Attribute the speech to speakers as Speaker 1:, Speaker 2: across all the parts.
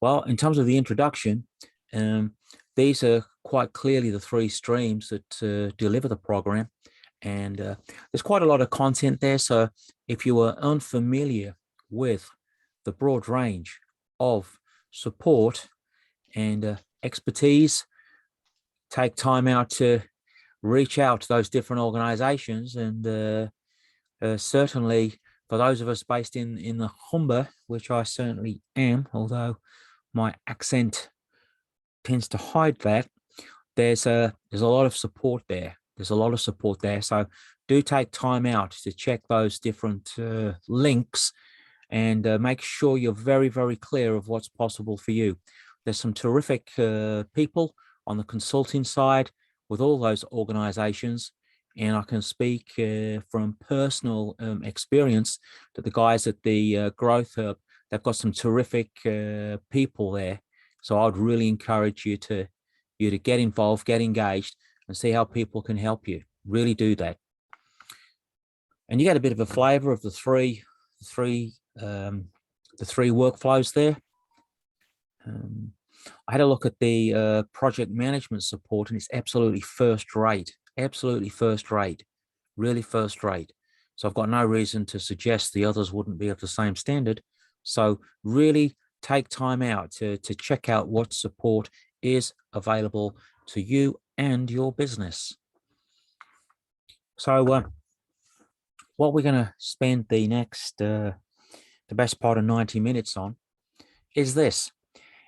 Speaker 1: Well, in terms of the introduction, um, these are quite clearly the three streams that deliver the program. And there's quite a lot of content there. So if you are unfamiliar with the broad range of support and expertise, take time out to reach out to those different organizations. And certainly for those of us based in the Humber, which I certainly am, although my accent tends to hide that, there's a lot of support there. There's a lot of support there. So do take time out to check those different links and make sure you're very, very clear of what's possible for you. There's some terrific people on the consulting side with all those organizations. And I can speak from personal experience that the guys at the Growth Hub, they've got some terrific people there. So I'd really encourage you to get involved, get engaged, and see how people can help you. Really do that. And you get a bit of a flavor of the three workflows there. I had a look at the project management support, and it's absolutely first rate, really first rate. So I've got no reason to suggest the others wouldn't be of the same standard. So really take time out to check out what support is available to you and your business. So what we're going to spend the next, the best part of 90 minutes on is this.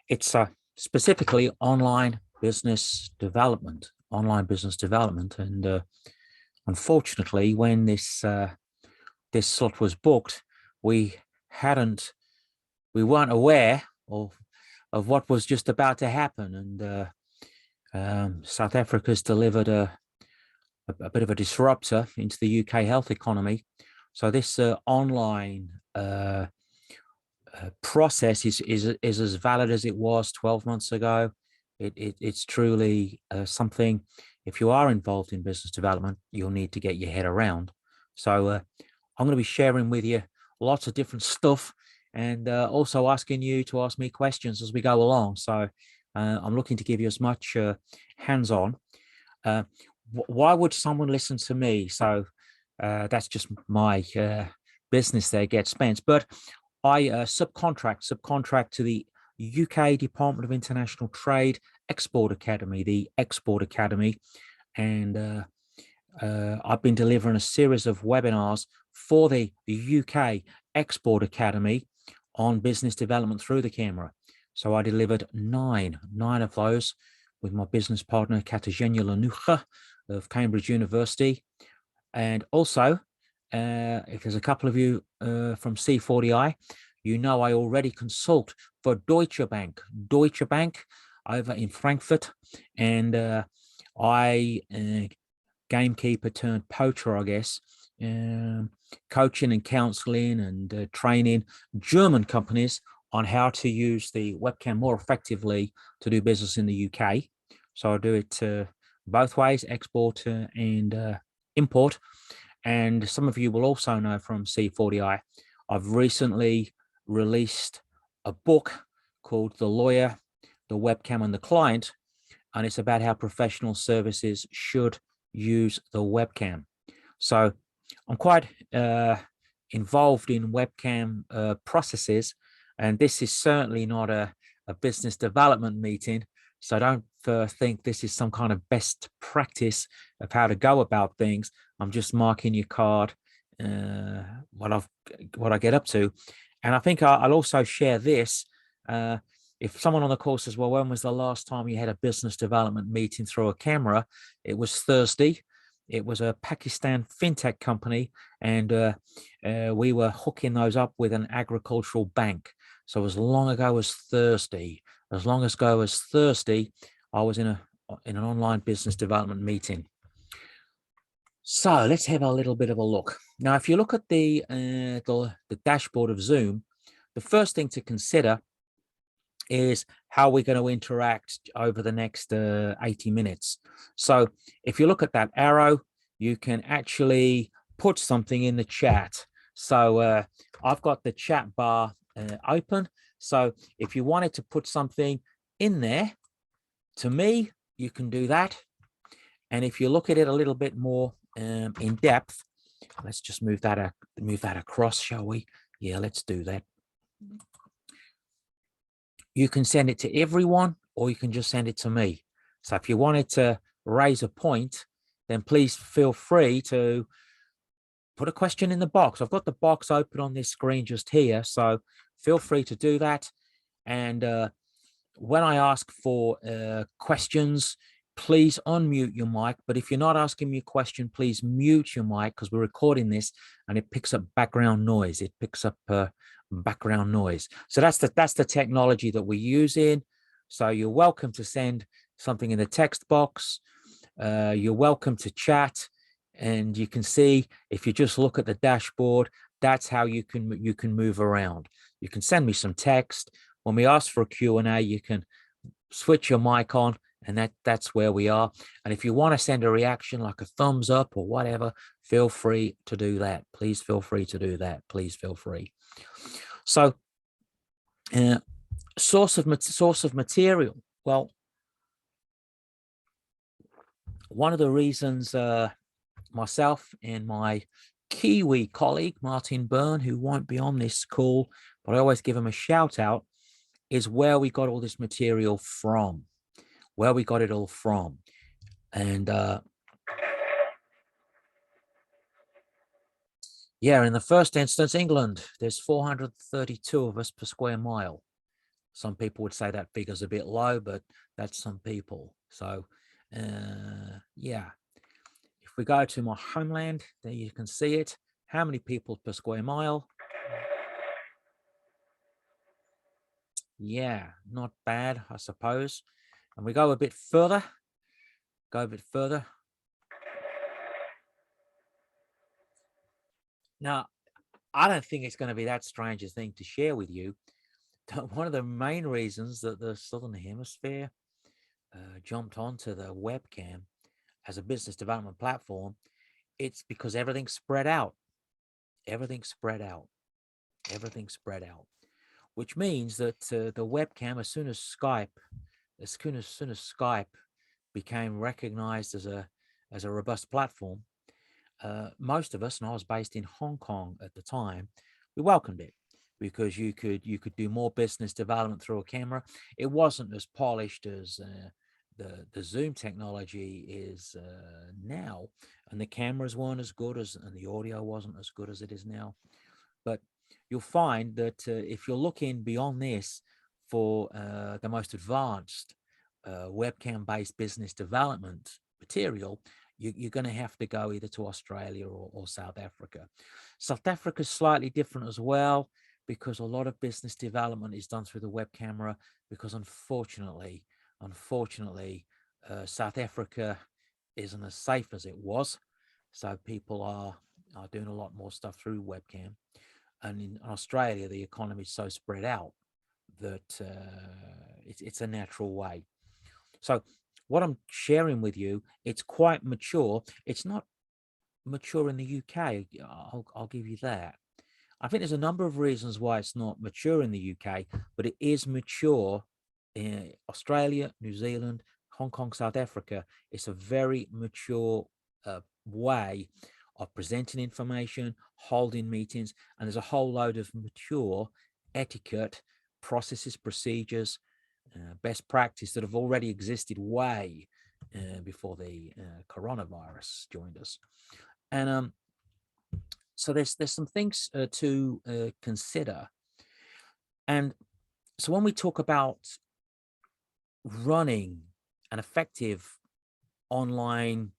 Speaker 1: It's specifically online business development. And unfortunately, when this slot was booked, we weren't aware of what was just about to happen. And South Africa's delivered a bit of a disruptor into the UK health economy. So this online process is as valid as it was 12 months ago. It's truly something, if you are involved in business development, you'll need to get your head around. So I'm going to be sharing with you lots of different stuff, and also asking you to ask me questions as we go along. So I'm looking to give you as much hands-on. Why would someone listen to me? So that's just my business there gets spent. But I subcontract to the UK Department of International Trade Export Academy, the Export Academy. And I've been delivering a series of webinars for the UK Export Academy on business development through the camera. So I delivered nine of those with my business partner, Katarzyna Lanucha of Cambridge University. And also, if there's a couple of you from C40I, you know I already consult for Deutsche Bank over in Frankfurt. And I, gamekeeper turned poacher, I guess, coaching and counseling and training German companies on how to use the webcam more effectively to do business in the UK. So I do it both ways, export and import. And some of you will also know from C40I, I've recently released a book called The Lawyer, the Webcam and the Client, and it's about how professional services should use the webcam. So I'm quite involved in webcam processes, and this is certainly not a business development meeting. So don't think this is some kind of best practice of how to go about things. I'm just marking your card, what I get up to. And I think I'll also share this. If someone on the call says, well, when was the last time you had a business development meeting through a camera? It was Thursday. It was a Pakistan fintech company, and we were hooking those up with an agricultural bank. So as long ago as Thursday, I was in an online business development meeting. So let's have a little bit of a look. Now, if you look at the dashboard of Zoom, the first thing to consider is how we're going to interact over the next 80 minutes. So if you look at that arrow, you can actually put something in the chat. So I've got the chat bar open. So if you wanted to put something in there, to me, you can do that. And if you look at it a little bit more in depth, let's just move that across, shall we? Yeah, let's do that. You can send it to everyone, or you can just send it to me. So if you wanted to raise a point, then please feel free to put a question in the box. I've got the box open on this screen just here, so feel free to do that. And when I ask for questions, please unmute your mic. But if you're not asking me a question, please mute your mic, because we're recording this and it picks up background noise. It picks up background noise. So that's the technology that we're using. So you're welcome to send something in the text box. You're welcome to chat. And you can see, if you just look at the dashboard, that's how you can move around. You can send me some text. When we ask for a Q&A, you can switch your mic on, and that's where we are. And if you want to send a reaction like a thumbs up or whatever, feel free to do that. Please feel free to do that. Please feel free. So source of material. Well, one of the reasons myself and my Kiwi colleague, Martin Byrne, who won't be on this call, but I always give him a shout out, is where we got all this material from, where we got it all from. And yeah, in the first instance, England, there's 432 of us per square mile. Some people would say that figure's a bit low, but that's some people. So yeah, if we go to my homeland, there you can see it. How many people per square mile? Yeah, not bad, I suppose. And we go a bit further, Now, I don't think it's going to be that strange a thing to share with you. One of the main reasons that the Southern Hemisphere jumped onto the webcam as a business development platform, it's because everything's spread out. Everything's spread out. Everything's spread out. Which means that the webcam, as soon as Skype became recognized as a robust platform, most of us, and I was based in Hong Kong at the time, we welcomed it, because you could do more business development through a camera. It wasn't as polished as the Zoom technology is now, and the cameras weren't as good as, and the audio wasn't as good as it is now. But you'll find that if you're looking beyond this for the most advanced webcam-based business development material, you're going to have to go either to Australia or South Africa. South Africa is slightly different as well, because a lot of business development is done through the web camera, because unfortunately, South Africa isn't as safe as it was. So people are doing a lot more stuff through webcam. And in Australia, the economy is so spread out that it's a natural way. So what I'm sharing with you, it's quite mature. It's not mature in the UK. I'll give you that. I think there's a number of reasons why it's not mature in the UK, but it is mature in Australia, New Zealand, Hong Kong, South Africa. It's a very mature way of presenting information, holding meetings, and there's a whole load of mature etiquette, processes, procedures, best practice that have already existed way before the coronavirus joined us. And so there's some things to consider. And so when we talk about running an effective online,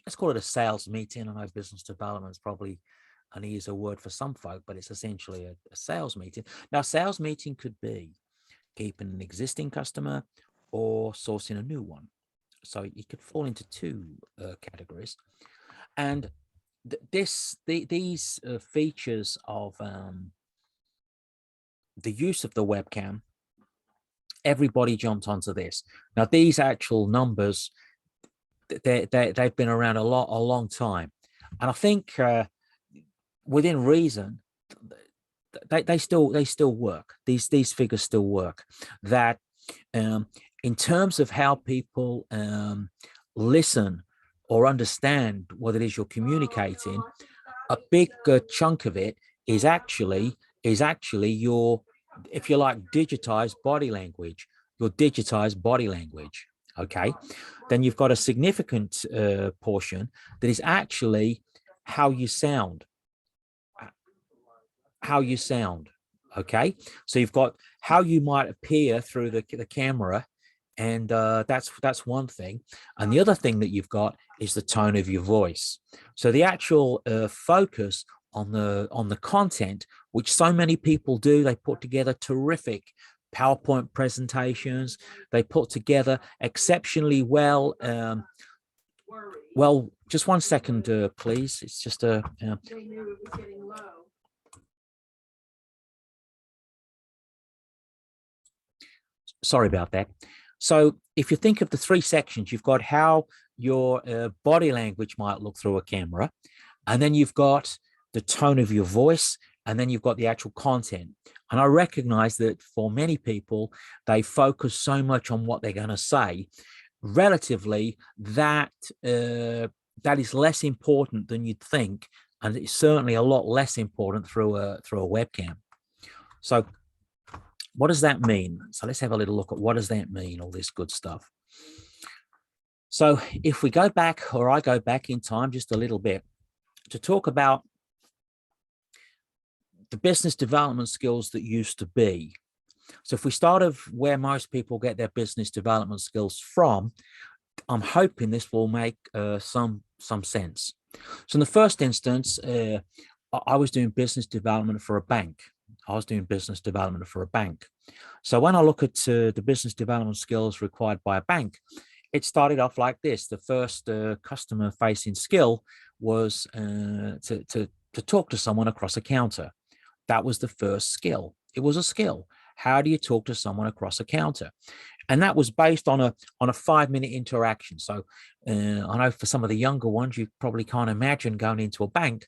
Speaker 1: let's call it a sales meeting. I know business development is probably an easier word for some folk, but it's essentially a sales meeting. Now, sales meeting could be keeping an existing customer or sourcing a new one. So it could fall into two categories. And these features of the use of the webcam, everybody jumped onto this. Now, these actual numbers, they've been around a long time. And I think within reason, they still work. These figures still work. That in terms of how people listen or understand what it is you're communicating, a big chunk of it is actually your, if you like, digitized body language, your digitized body language. Okay, then you've got a significant portion that is actually how you sound. Okay, so you've got how you might appear through the camera, and that's one thing. And the other thing that you've got is the tone of your voice. So the actual focus on the content, which so many people do. They put together terrific PowerPoint presentations. They put together exceptionally well. Well, just one second, please. It's just a. They knew it was getting low. Sorry about that. So if you think of the three sections, you've got how your body language might look through a camera, and then you've got the tone of your voice, and then you've got the actual content. And I recognize that for many people, they focus so much on what they're going to say. Relatively, that is less important than you'd think, and it's certainly a lot less important through a webcam. So what does that mean? So let's have a little look at what does that mean, all this good stuff. So if we go back, or I go back in time just a little bit to talk about the business development skills that used to be. So if we start of where most people get their business development skills from, I'm hoping this will make some sense. So in the first instance, I was doing business development for a bank. So when I look at the business development skills required by a bank, it started off like this. The first customer-facing skill was to talk to someone across a counter. That was the first skill. It was a skill. How do you talk to someone across a counter? And that was based on a 5-minute interaction. So I know for some of the younger ones, you probably can't imagine going into a bank,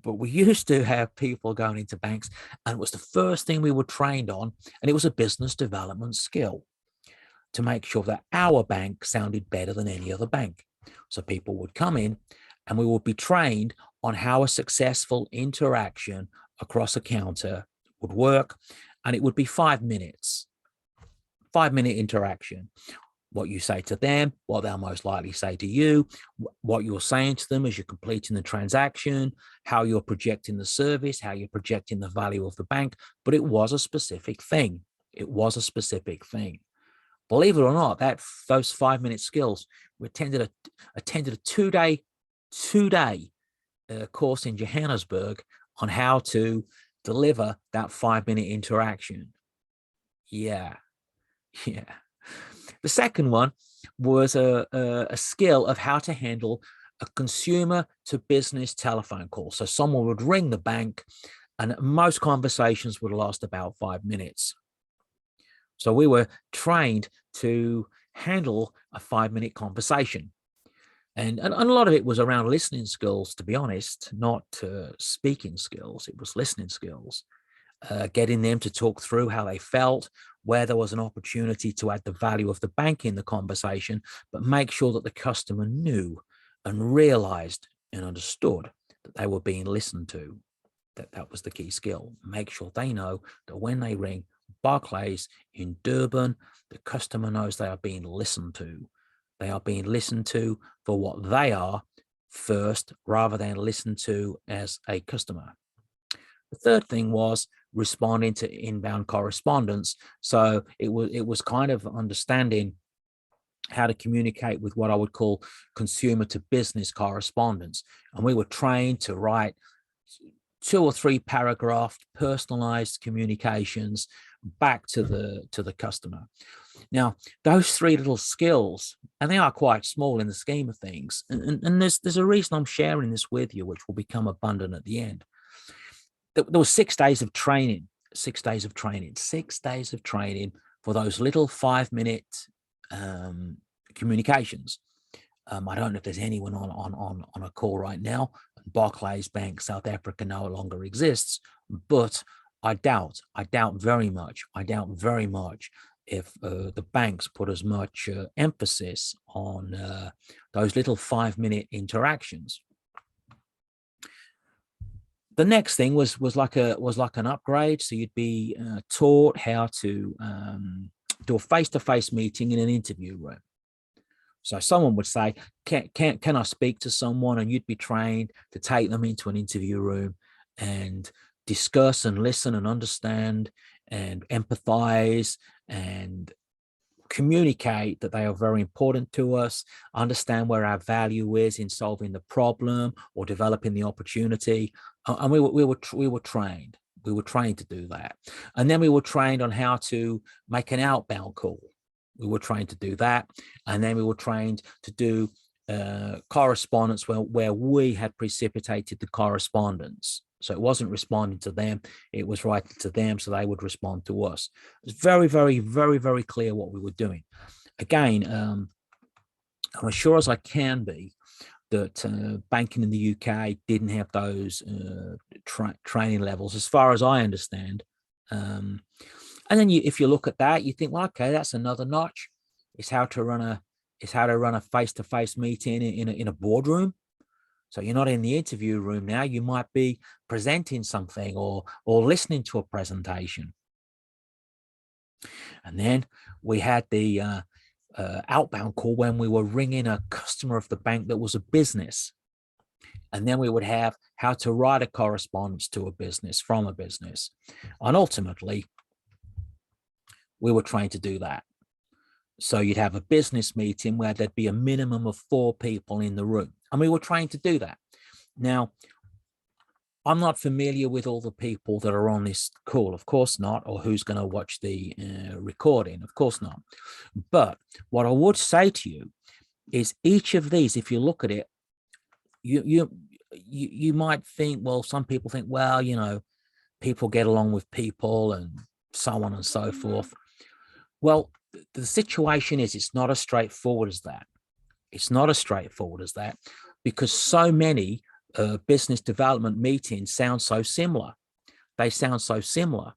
Speaker 1: but we used to have people going into banks, and it was the first thing we were trained on, and it was a business development skill to make sure that our bank sounded better than any other bank. So people would come in, and we would be trained on how a successful interaction across a counter would work, and it would be 5 minutes. 5-minute interaction. What you say to them, what they'll most likely say to you, what you're saying to them as you're completing the transaction, how you're projecting the service, how you're projecting the value of the bank. But it was a specific thing. Believe it or not, those 5-minute skills, we attended a 2-day course in Johannesburg on how to deliver that 5-minute interaction. Yeah. The second one was a skill of how to handle a consumer to business telephone call. So someone would ring the bank, and most conversations would last about 5 minutes. So we were trained to handle a 5-minute conversation. And a lot of it was around listening skills, to be honest, not speaking skills. It was listening skills, getting them to talk through how they felt, where there was an opportunity to add the value of the bank in the conversation, but make sure that the customer knew and realized and understood that they were being listened to. That was the key skill. Make sure they know that when they ring Barclays in Durban, the customer knows they are being listened to. They are being listened to for what they are first, rather than listened to as a customer. The third thing was responding to inbound correspondence. So it was kind of understanding how to communicate with what I would call consumer to business correspondence. And we were trained to write 2 or 3 paragraph personalized communications back to the customer. Now, those 3 little skills, and they are quite small in the scheme of things, and there's a reason I'm sharing this with you, which will become abundant at the end. There was 6 days of training, 6 days of training for those little 5-minute communications. I don't know if there's anyone on a call right now. Barclays Bank South Africa no longer exists, but I doubt very much. I doubt very much if the banks put as much emphasis on those little 5-minute interactions. The next thing was like an upgrade. So you'd be taught how to do a face-to-face meeting in an interview room. So someone would say, can I speak to someone? And you'd be trained to take them into an interview room and discuss and listen and understand and empathize and communicate that they are very important to us, understand where our value is in solving the problem or developing the opportunity. And we were trained. We were trained to do that. And then we were trained on how to make an outbound call. We were trained to do that. And then we were trained to do correspondence where we had precipitated the correspondence. So it wasn't responding to them, it was writing to them so they would respond to us. It was very, very, very, very clear what we were doing. Again, I'm as sure as I can be that banking in the UK didn't have those training levels, as far as I understand. And then if you look at that, you think, well, okay, that's another notch. It's how to run a face-to-face meeting in a boardroom. So you're not in the interview room now. You might be presenting something or listening to a presentation. And then we had the outbound call when we were ringing a customer of the bank that was a business. And then we would have how to write a correspondence to a business from a business. And ultimately, we were trying to do that. So you'd have a business meeting where there'd be a minimum of 4 people in the room. And we were trying to do that. Now, I'm not familiar with all the people that are on this call, of course not, or who's going to watch the recording, of course not. But what I would say to you is each of these, if you look at it, you might think, well, some people think, well, you know, people get along with people and so on and so forth. Well, the situation is it's not as straightforward as that. It's not as straightforward as that because so many business development meetings sound so similar. They sound so similar.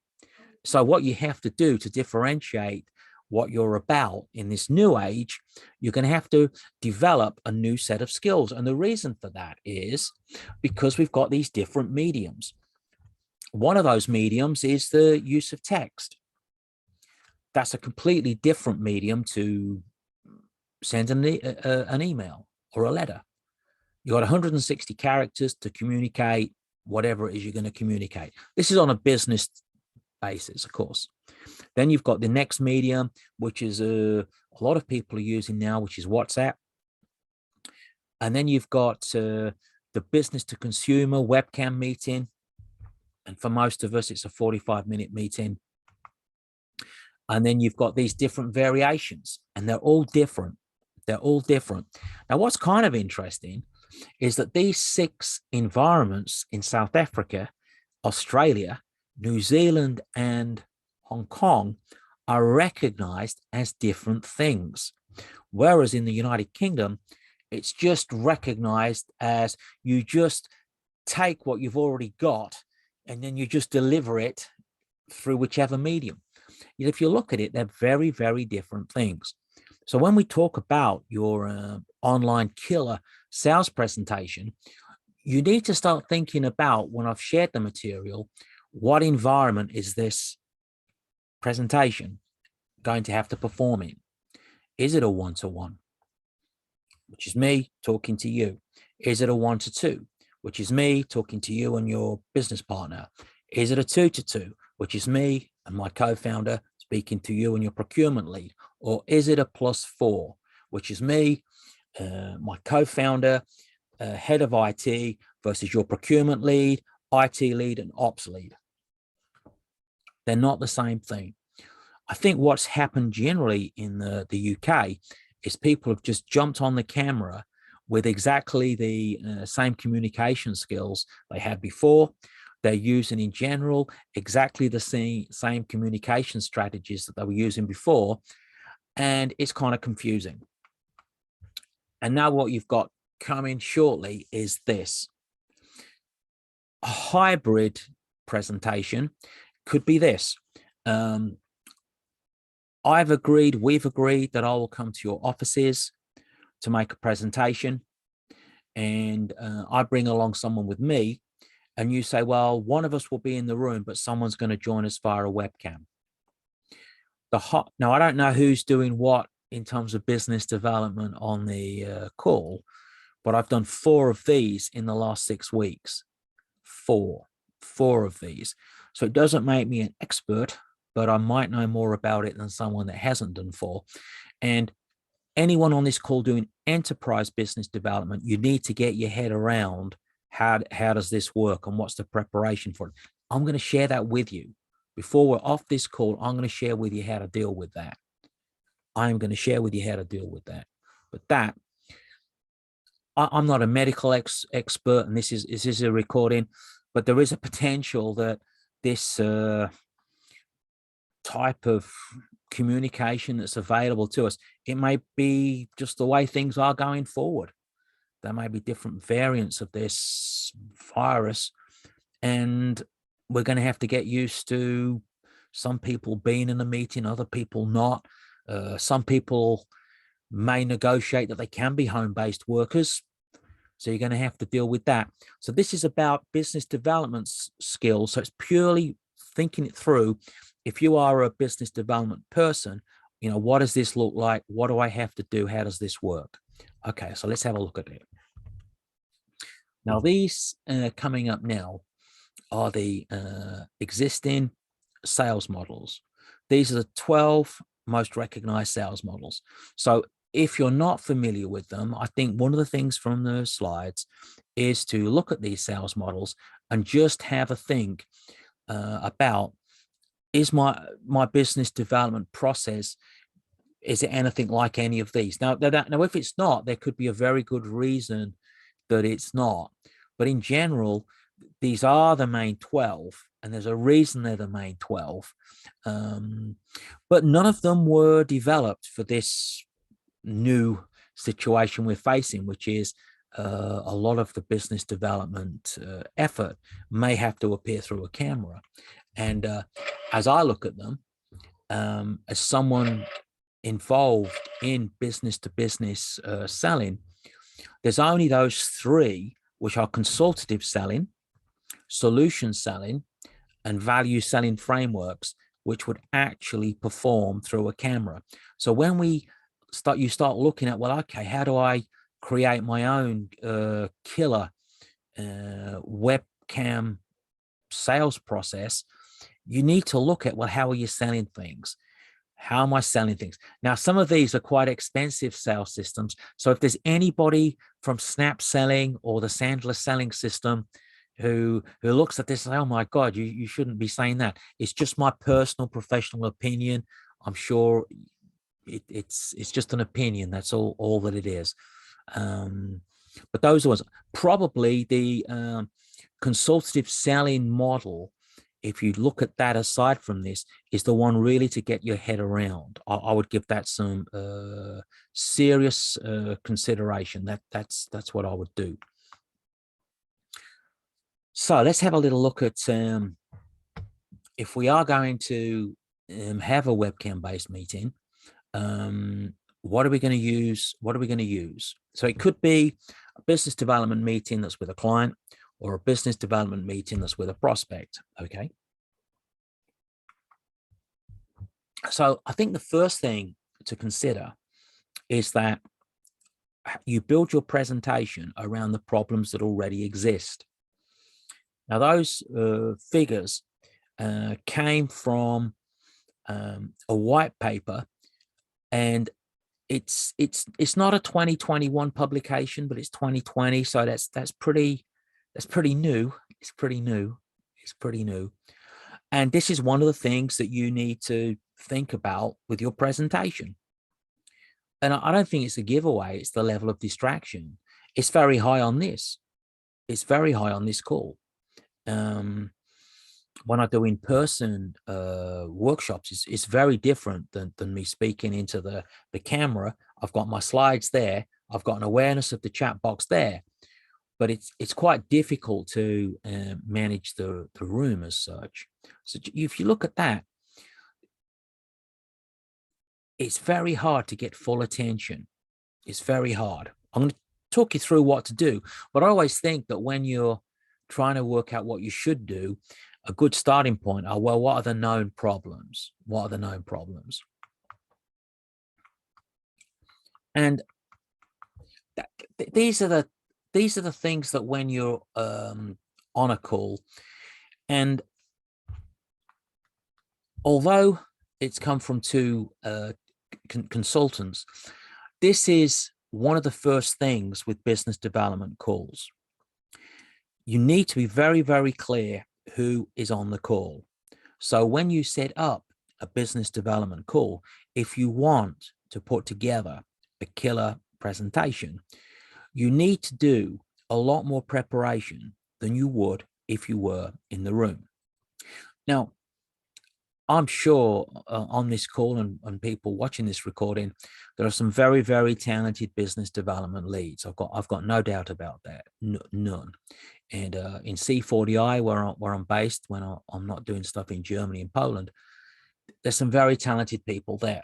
Speaker 1: So what you have to do to differentiate what you're about in this new age, you're going to have to develop a new set of skills. And the reason for that is because we've got these different mediums. One of those mediums is the use of text. That's a completely different medium to send an email or a letter. You got 160 characters to communicate whatever it is you're going to communicate. This is on a business basis, of course. Then you've got the next medium, which is a lot of people are using now, which is WhatsApp. And then you've got the business to consumer webcam meeting. And for most of us, it's a 45-minute meeting. And then you've got these different variations, and they're all different. They're all different. Now, what's kind of interesting is that these 6 environments in South Africa, Australia, New Zealand, and Hong Kong are recognized as different things. Whereas in the United Kingdom, it's just recognized as you just take what you've already got and then you just deliver it through whichever medium. Yet if you look at it, they're very, very different things. So when we talk about your online killer sales presentation, you need to start thinking about, when I've shared the material, what environment is this presentation going to have to perform in? Is it a 1-to-1, which is me talking to you? Is it a 1-to-2, which is me talking to you and your business partner? Is it a 2-to-2, which is me and my co-founder speaking to you and your procurement lead? Or is it a +4, which is me, my co-founder, head of IT versus your procurement lead, IT lead, and ops lead? They're not the same thing. I think what's happened generally in the UK is people have just jumped on the camera with exactly the same communication skills they had before. They're using in general exactly the same communication strategies that they were using before. And it's kind of confusing. And now what you've got coming shortly is this: a hybrid presentation could be this. We've agreed that I will come to your offices to make a presentation, and I bring along someone with me, and you say, well, one of us will be in the room, but someone's going to join us via a webcam. Now, I don't know who's doing what in terms of business development on the call, but I've done 4 of these in the last 6 weeks. 4 of these. So it doesn't make me an expert, but I might know more about it than someone that hasn't done 4. And anyone on this call doing enterprise business development, you need to get your head around how does this work and what's the preparation for it. I'm going to share that with you. Before we're off this call, I'm going to share with you how to deal with that. I'm going to share with you how to deal with that. But that, I'm not a medical expert, and this is a recording, but there is a potential that this type of communication that's available to us, it may be just the way things are going forward. There may be different variants of this virus, and we're going to have to get used to some people being in a meeting, other people not. Some people may negotiate that they can be home-based workers, so you're going to have to deal with that. So this is about business development skills. So it's purely thinking it through. If you are a business development person, you know, what does this look like? What do I have to do? How does this work? Okay, so let's have a look at it. Now, these coming up now are the existing sales models. These are the 12 most recognized sales models. So if you're not familiar with them, I think one of the things from the slides is to look at these sales models and just have a think about, is my business development process, is it anything like any of these? Now, if it's not, there could be a very good reason that it's not. But in general, these are the main 12, and there's a reason they're the main 12. But none of them were developed for this new situation we're facing, which is a lot of the business development effort may have to appear through a camera. And as I look at them, as someone involved in business to business selling, there's only those 3, which are consultative selling, solution selling, and value selling frameworks, which would actually perform through a camera. So when you start looking at, well, okay, how do I create my own killer webcam sales process? You need to look at, well, how are you selling things? How am I selling things? Now, some of these are quite expensive sales systems. So if there's anybody from Snap Selling or the Sandler Selling System who looks at this and, oh my God, you shouldn't be saying that. It's just my personal professional opinion. I'm sure it's just an opinion. That's all that it is. But those ones, probably the consultative selling model, if you look at that aside from this, is the one really to get your head around. I would give that some serious consideration. That's what I would do. So let's have a little look at if we are going to have a webcam-based meeting, what are we going to use? So it could be a business development meeting that's with a client, or a business development meeting that's with a prospect, okay? So I think the first thing to consider is that you build your presentation around the problems that already exist. Now, those figures came from a white paper, and it's not a 2021 publication, but it's 2020, so that's pretty new. It's pretty new. And this is one of the things that you need to think about with your presentation. And I don't think it's a giveaway. It's the level of distraction. It's very high on this. It's very high on this call. When I do in-person workshops, it's very different than me speaking into the camera. I've got my slides there. I've got an awareness of the chat box there. but it's quite difficult to manage the room as such. So if you look at that, it's very hard to get full attention. It's very hard. I'm going to talk you through what to do, but I always think that when you're trying to work out what you should do, a good starting point are, well, what are the known problems? What are the known problems? And these are the things that when you're on a call, and although it's come from two consultants, this is one of the first things with business development calls. You need to be very, very clear who is on the call. So when you set up a business development call, if you want to put together a killer presentation, you need to do a lot more preparation than you would if you were in the room. Now, I'm sure on this call and people watching this recording, there are some very, very talented business development leads. I've got no doubt about that, none. And in C40I, where I'm based, when I'm not doing stuff in Germany and Poland, there's some very talented people there.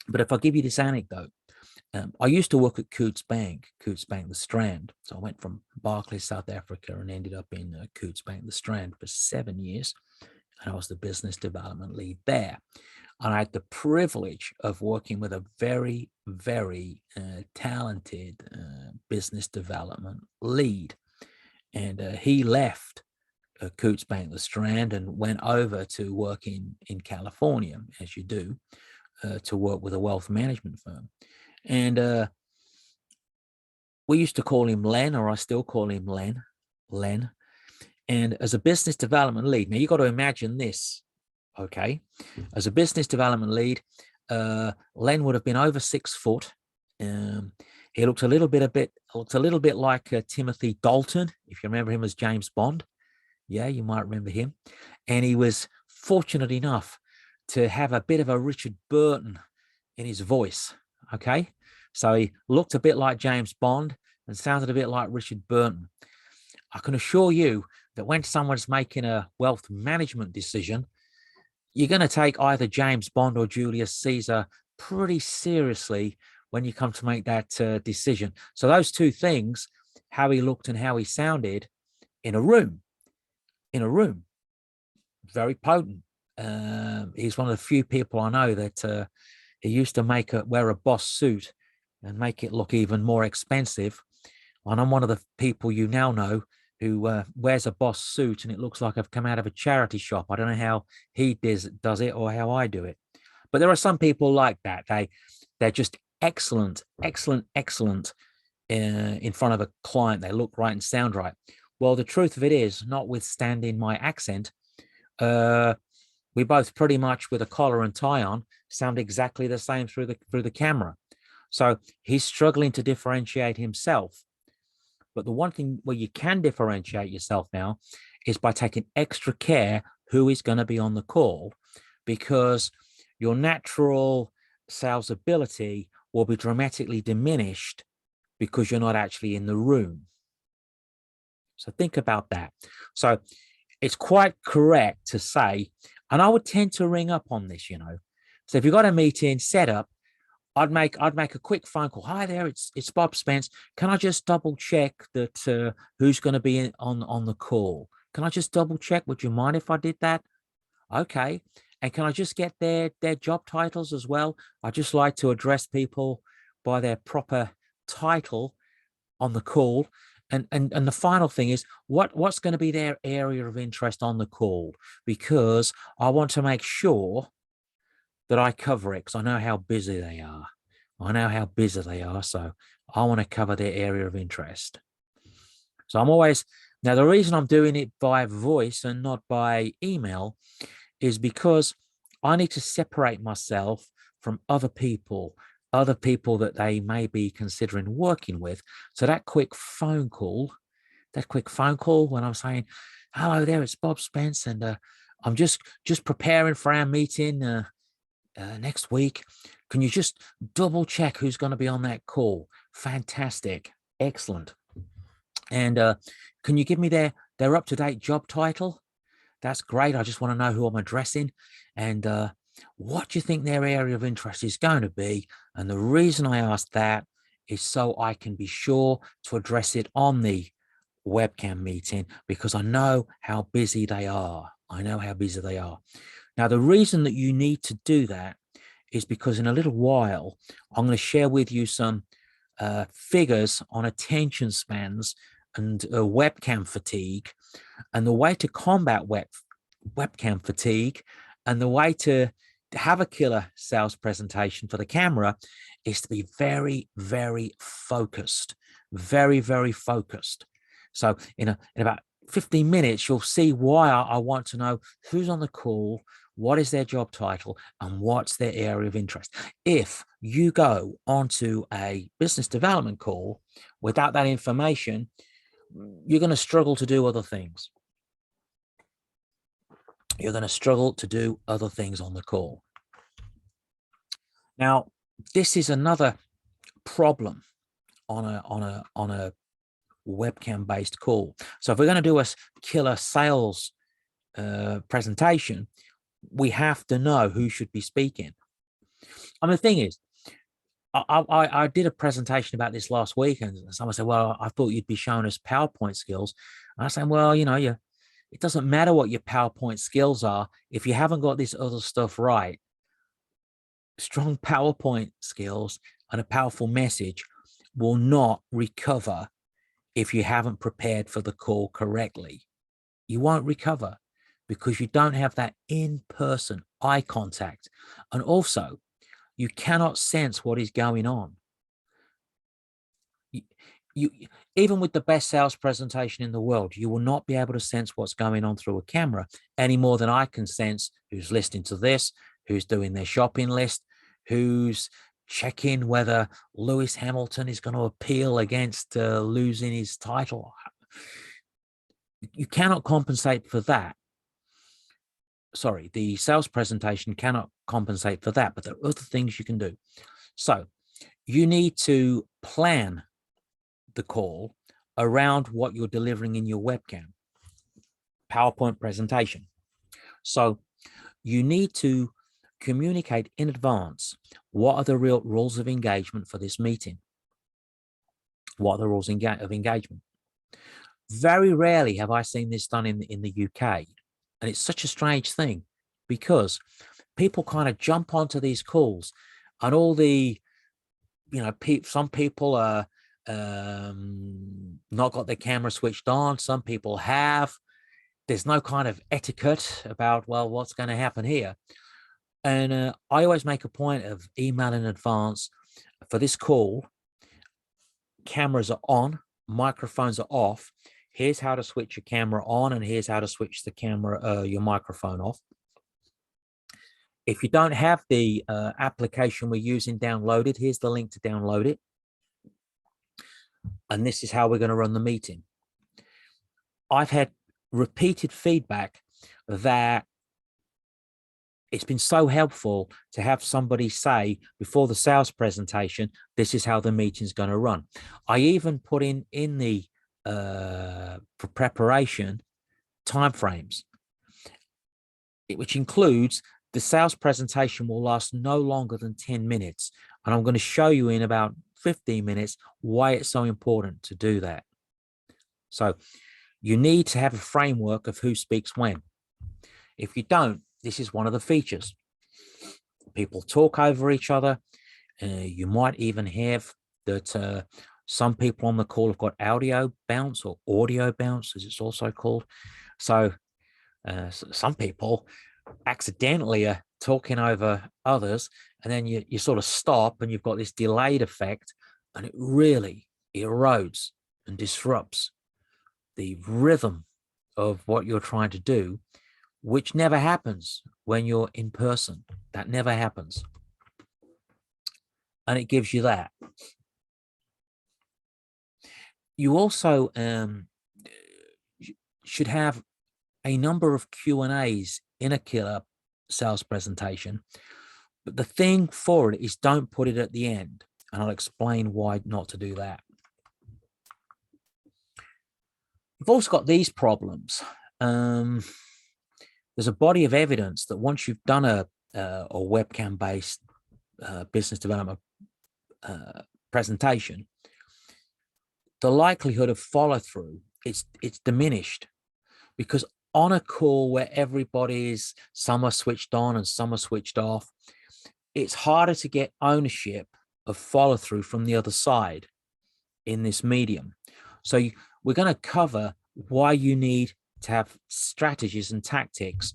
Speaker 1: But if I give you this anecdote, I used to work at Coutts Bank, the Strand. So I went from Barclays, South Africa, and ended up in Coutts Bank, the Strand for 7 years. And I was the business development lead there. And I had the privilege of working with a very, very talented business development lead. And he left Coutts Bank, the Strand, and went over to work in California, as you do, to work with a wealth management firm. And we used to call him Len, or I still call him Len. And as a business development lead, now you got to imagine this, okay? As a business development lead, Len would have been over 6 foot. He looked a little bit like Timothy Dalton, if you remember him as James Bond. Yeah, you might remember him. And he was fortunate enough to have a bit of a Richard Burton in his voice, okay? So he looked a bit like James Bond and sounded a bit like Richard Burton. I can assure you that when someone's making a wealth management decision, you're going to take either James Bond or Julius Caesar pretty seriously when you come to make that decision. So those two things, how he looked and how he sounded in a room, very potent. He's one of the few people I know that he used to wear a boss suit and make it look even more expensive. And I'm one of the people you now know who wears a boss suit and it looks like I've come out of a charity shop. I don't know how he does it or how I do it. But there are some people like that. They're just excellent in front of a client. They look right and sound right. Well, the truth of it is, notwithstanding my accent, we both pretty much, with a collar and tie on, sound exactly the same through the camera. So he's struggling to differentiate himself. But the one thing where you can differentiate yourself now is by taking extra care who is going to be on the call, because your natural sales ability will be dramatically diminished because you're not actually in the room. So think about that. So it's quite correct to say, and I would tend to ring up on this, So if you've got a meeting set up, I'd make a quick phone call. Hi there, it's Bob Spence. Can I just double check that who's going to be on the call? Can I just double check? Would you mind if I did that? Okay. And can I just get their job titles as well? I just like to address people by their proper title on the call. And the final thing is, what's going to be their area of interest on the call? Because I want to make sure that I cover it, because I know how busy they are. So I want to cover their area of interest. So now the reason I'm doing it by voice and not by email is because I need to separate myself from other people that they may be considering working with. So that quick phone call when I'm saying, hello there, it's Bob Spence, and I'm just preparing for our meeting next week. Can you just double check who's going to be on that call? Fantastic. Excellent. And can you give me their up-to-date job title? That's great. I just want to know who I'm addressing. And what do you think their area of interest is going to be? And the reason I ask that is so I can be sure to address it on the webcam meeting, because I know how busy they are. I know how busy they are. Now, the reason that you need to do that is because in a little while, I'm going to share with you some figures on attention spans and webcam fatigue, and the way to combat webcam fatigue, and the way to have a killer sales presentation for the camera is to be very, very focused, very, very focused. So in about 15 minutes, you'll see why I want to know who's on the call, what is their job title, and what's their area of interest. If you go onto a business development call without that information, you're going to struggle to do other things. You're going to struggle to do other things on the call. Now, this is another problem on a webcam-based call. So if we're going to do a killer sales presentation, we have to know who should be speaking. I mean, the thing is, I did a presentation about this last week, and someone said, well, I thought you'd be showing us PowerPoint skills. And I said, well, you know, it doesn't matter what your PowerPoint skills are if you haven't got this other stuff right. Strong PowerPoint skills and a powerful message will not recover if you haven't prepared for the call correctly. You won't recover because you don't have that in-person eye contact. And also, you cannot sense what is going on. You even with the best sales presentation in the world, you will not be able to sense what's going on through a camera any more than I can sense who's listening to this, who's doing their shopping list, who's checking whether Lewis Hamilton is going to appeal against losing his title. You cannot compensate for that. Sorry, the sales presentation cannot compensate for that, but there are other things you can do. So you need to plan the call around what you're delivering in your webcam PowerPoint presentation. So you need to communicate in advance what are the real rules of engagement for this meeting. What are the rules of engagement? Very rarely have I seen this done in the UK. And it's such a strange thing because people kind of jump onto these calls and all the, you know, some people are not got their camera switched on. Some people have. There's no kind of etiquette about, well, what's going to happen here. And I always make a point of email in advance for this call. Cameras are on, microphones are off. Here's how to switch your camera on, and here's how to switch the camera, your microphone off. If you don't have the application we're using downloaded, here's the link to download it. And this is how we're going to run the meeting. I've had repeated feedback that it's been so helpful to have somebody say before the sales presentation, this is how the meeting's going to run. I even put in the for preparation timeframes, which includes the sales presentation will last no longer than 10 minutes. And I'm going to show you in about 15 minutes why it's so important to do that. So you need to have a framework of who speaks when. If you don't, this is one of the features. People talk over each other. You might even have that some people on the call have got audio bounce or audio bounce, as it's also called. So some people accidentally are talking over others, and then you sort of stop and you've got this delayed effect, and it really erodes and disrupts the rhythm of what you're trying to do, which never happens when you're in person. That never happens. And it gives you that. You also should have a number of Q&As in a killer sales presentation. But the thing for it is don't put it at the end. And I'll explain why not to do that. We've also got these problems. There's a body of evidence that once you've done a webcam-based business development presentation, the likelihood of follow-through it's diminished, because on a call where everybody's, some are switched on and some are switched off, it's harder to get ownership of follow-through from the other side in this medium. So we're going to cover why you need to have strategies and tactics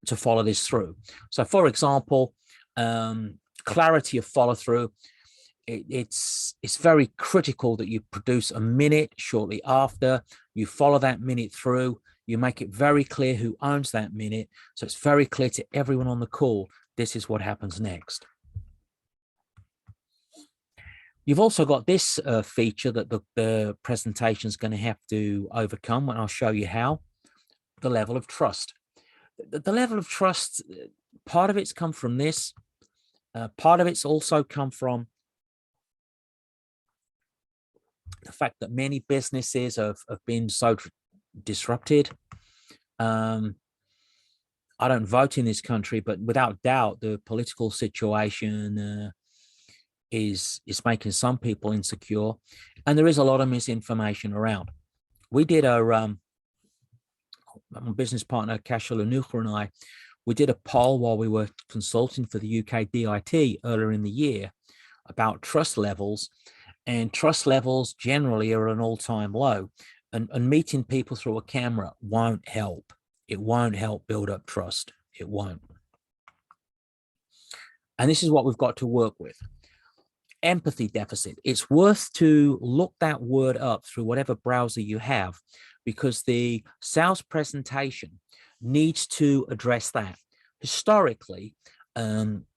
Speaker 1: to follow this through. So for example, clarity of follow-through. It's very critical that you produce a minute shortly after. You follow that minute through. You make it very clear who owns that minute. So it's very clear to everyone on the call, this is what happens next. You've also got this feature that the presentation is going to have to overcome, and I'll show you how. The level of trust. The level of trust, part of it's come from this. Part of it's also come from the fact that many businesses have been so disrupted. I don't vote in this country, but without doubt, the political situation is making some people insecure, and there is a lot of misinformation around. We did my business partner Kasia Lanucha and I, we did a poll while we were consulting for the UK DIT earlier in the year about trust levels, and trust levels generally are at an all-time low, and meeting people through a camera won't help. It won't help build up trust. It won't. And this is what we've got to work with. Empathy deficit. It's worth to look that word up through whatever browser you have, because the sales presentation needs to address that. Historically,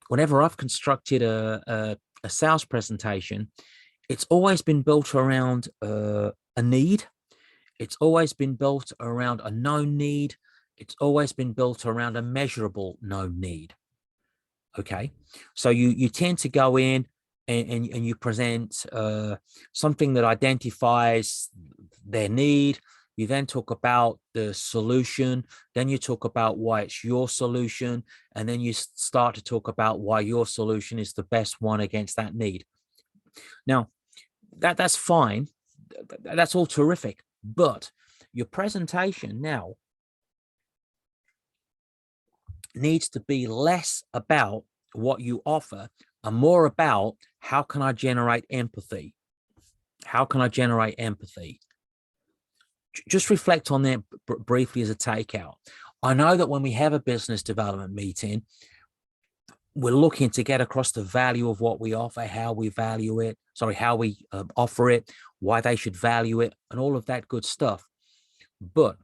Speaker 1: whenever I've constructed a sales presentation, it's always been built around a need. It's always been built around a known need. It's always been built around a measurable known need. Okay, so you tend to go in and you present something that identifies their need. You then talk about the solution. Then you talk about why it's your solution. And then you start to talk about why your solution is the best one against that need. Now, that's fine. That's all terrific. But your presentation now needs to be less about what you offer and more about how can I generate empathy? How can I generate empathy? Just reflect on that briefly as a takeout. I know that when we have a business development meeting, we're looking to get across the value of what we offer, how we value it, how we offer it, why they should value it, and all of that good stuff. But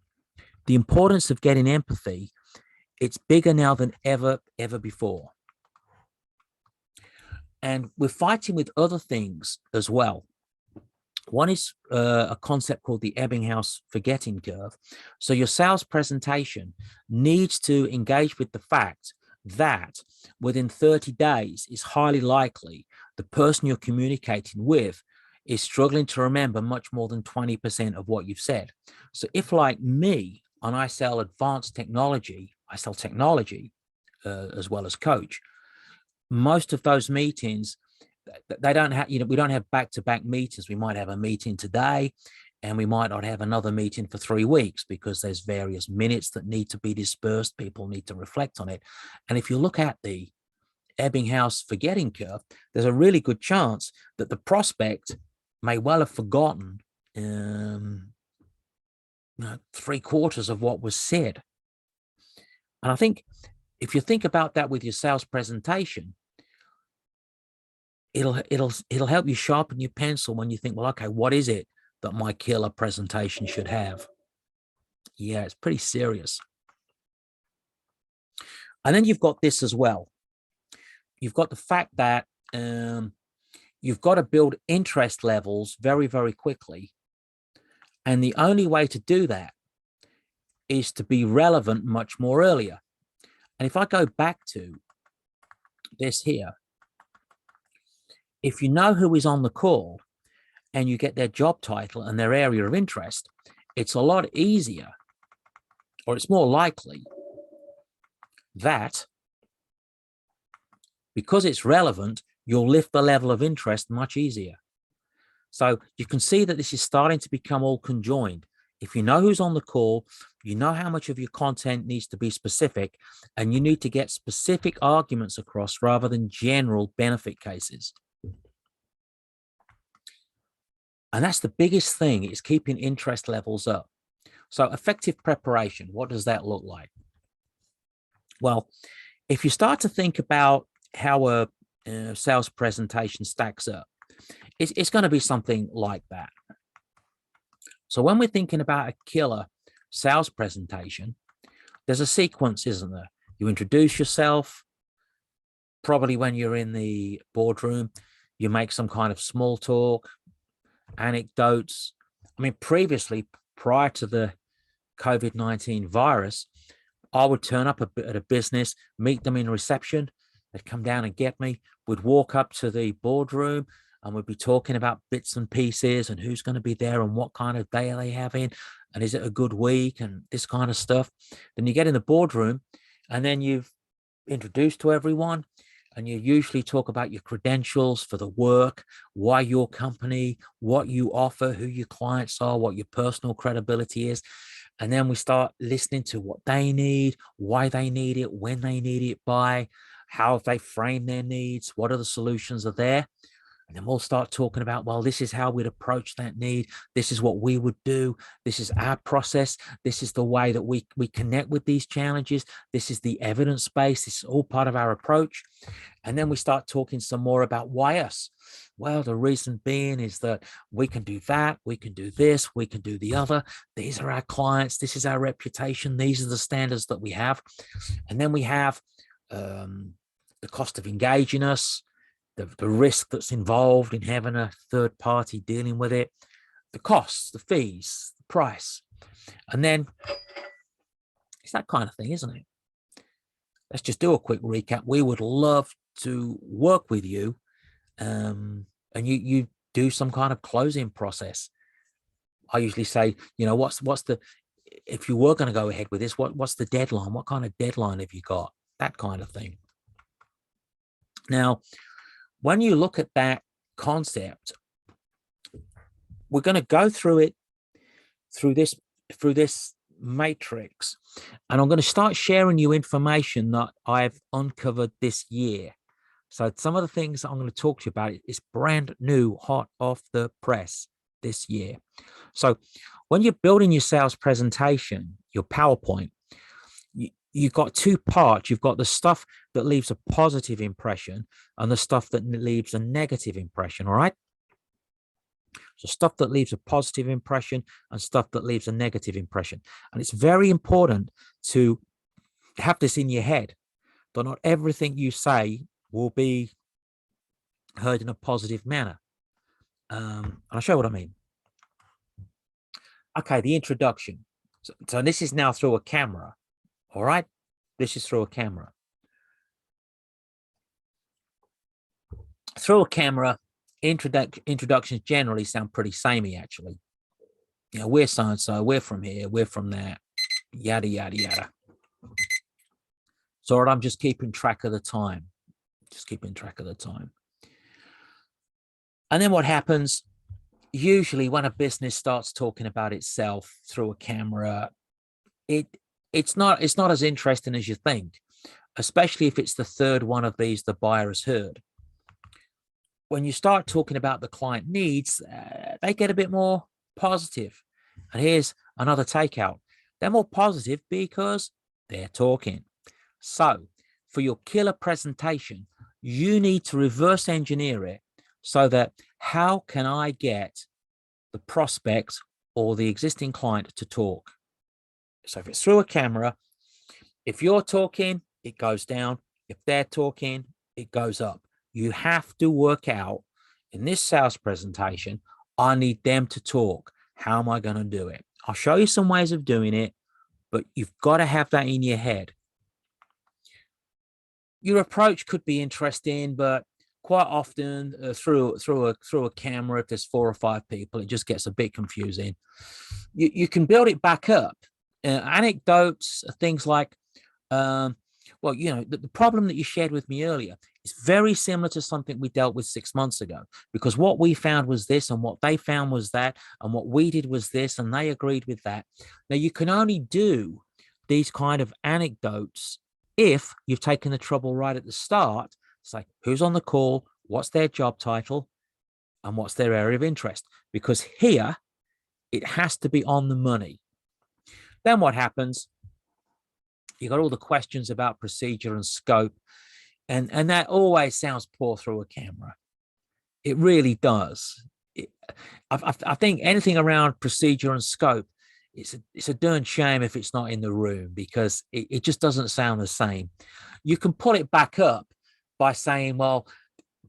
Speaker 1: the importance of getting empathy, it's bigger now than ever before. And we're fighting with other things as well. One is a concept called the Ebbinghaus forgetting curve. So your sales presentation needs to engage with the fact that within 30 days, it's highly likely the person you're communicating with is struggling to remember much more than 20% of what you've said. So if, like me, and I sell advanced technology, I sell technology as well as coach, most of those meetings, they don't have, we don't have back-to-back meetings. We might have a meeting today and we might not have another meeting for 3 weeks because there's various minutes that need to be dispersed. People need to reflect on it. And if you look at the Ebbinghaus forgetting curve, there's a really good chance that the prospect may well have forgotten 3/4 of what was said. And I think if you think about that with your sales presentation, it'll help you sharpen your pencil when you think, well, okay, what is it that my killer presentation should have? Yeah, it's pretty serious. And then you've got this as well. You've got the fact that you've got to build interest levels very, very quickly. And the only way to do that is to be relevant much more earlier. And if I go back to this here, if you know who is on the call and you get their job title and their area of interest, it's a lot easier, or it's more likely that because it's relevant, you'll lift the level of interest much easier. So you can see that this is starting to become all conjoined. If you know who's on the call, you know how much of your content needs to be specific, and you need to get specific arguments across rather than general benefit cases. And that's the biggest thing, is keeping interest levels up. So effective preparation, what does that look like? Well, if you start to think about how a sales presentation stacks up, it's going to be something like that. So when we're thinking about a killer sales presentation, there's a sequence, isn't there? You introduce yourself. Probably when you're in the boardroom, you make some kind of small talk, anecdotes. I mean, previously, prior to the COVID-19 virus, I would turn up at a business, meet them in reception. They'd come down and get me. We'd walk up to the boardroom and we'd be talking about bits and pieces and who's going to be there and what kind of day are they having and is it a good week and this kind of stuff. Then you get in the boardroom and then you've introduced to everyone, and you usually talk about your credentials for the work, why your company, what you offer, who your clients are, what your personal credibility is. And then we start listening to what they need, why they need it, when they need it by, how have they framed their needs, what are the solutions are there. And then we'll start talking about, well, this is how we'd approach that need. This is what we would do. This is our process. This is the way that we connect with these challenges. This is the evidence base. This is all part of our approach. And then we start talking some more about why us. Well, the reason being is that we can do that. We can do this. We can do the other. These are our clients. This is our reputation. These are the standards that we have. And then we have the cost of engaging us, the risk that's involved in having a third party dealing with it, the costs, the fees, the price. And then it's that kind of thing, isn't it? Let's just do a quick recap. We would love to work with you, and you do some kind of closing process. I usually say, you know, what's the, if you were going to go ahead with this, what's the deadline? What kind of deadline have you got? That kind of thing. Now, when you look at that concept, we're going to go through it through this matrix, and I'm going to start sharing you information that I've uncovered this year. So some of the things I'm going to talk to you about is brand new, hot off the press this year. So when you're building your sales presentation, your PowerPoint, you've got two parts. You've got the stuff that leaves a positive impression and the stuff that leaves a negative impression, all right? So stuff that leaves a positive impression and stuff that leaves a negative impression. And it's very important to have this in your head, that not everything you say will be heard in a positive manner. And I'll show you what I mean. Okay, the introduction. So this is now through a camera. All right, this is through a camera. Through a camera, introductions generally sound pretty samey, actually. You know, we're so-and-so, we're from here, we're from there, yada, yada, yada. So I'm just keeping track of the time. Just keeping track of the time. And then what happens, usually when a business starts talking about itself through a camera, it's not as interesting as you think, especially if it's the third one of these the buyer has heard. When you start talking about the client needs, they get a bit more positive. And here's another takeout. They're more positive because they're talking. So for your killer presentation, you need to reverse engineer it so that how can I get the prospect or the existing client to talk? So if it's through a camera, if you're talking, it goes down. If they're talking, it goes up. You have to work out in this sales presentation, I need them to talk. How am I going to do it? I'll show you some ways of doing it, but you've got to have that in your head. Your approach could be interesting, but quite often through a camera, if there's 4 or 5 people, it just gets a bit confusing. You can build it back up. Anecdotes, things like, well, the problem that you shared with me earlier is very similar to something we dealt with 6 months ago, because what we found was this, and what they found was that, and what we did was this, and they agreed with that. Now, you can only do these kind of anecdotes if you've taken the trouble right at the start. It's like, who's on the call, what's their job title, and what's their area of interest, because here it has to be on the money. Then what happens? You got all the questions about procedure and scope, and that always sounds poor through a camera. It really does. I think anything around procedure and scope, it's a darn shame if it's not in the room, because it just doesn't sound the same. You can pull it back up by saying, well,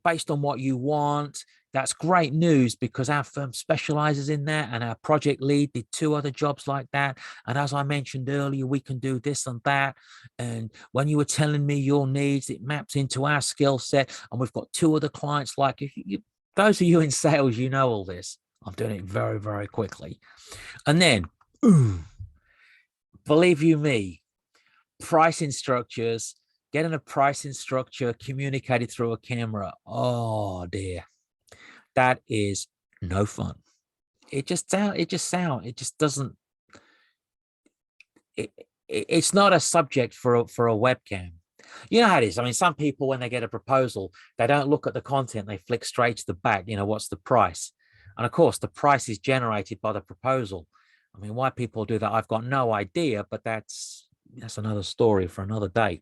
Speaker 1: based on what you want, that's great news, because our firm specializes in that, and our project lead did 2 other jobs like that. And as I mentioned earlier, we can do this and that. And when you were telling me your needs, it maps into our skill set. And we've got 2 other clients like you. Those of you in sales, you know all this. I'm doing it very, very quickly. And then, believe you me, pricing structures, getting a pricing structure communicated through a camera. Oh dear. That is no fun. It's not a subject for a webcam. You know how it is. I mean, some people, when they get a proposal, they don't look at the content. They flick straight to the back. What's the price? And of course, the price is generated by the proposal. I mean, why people do that, I've got no idea, but that's another story for another day.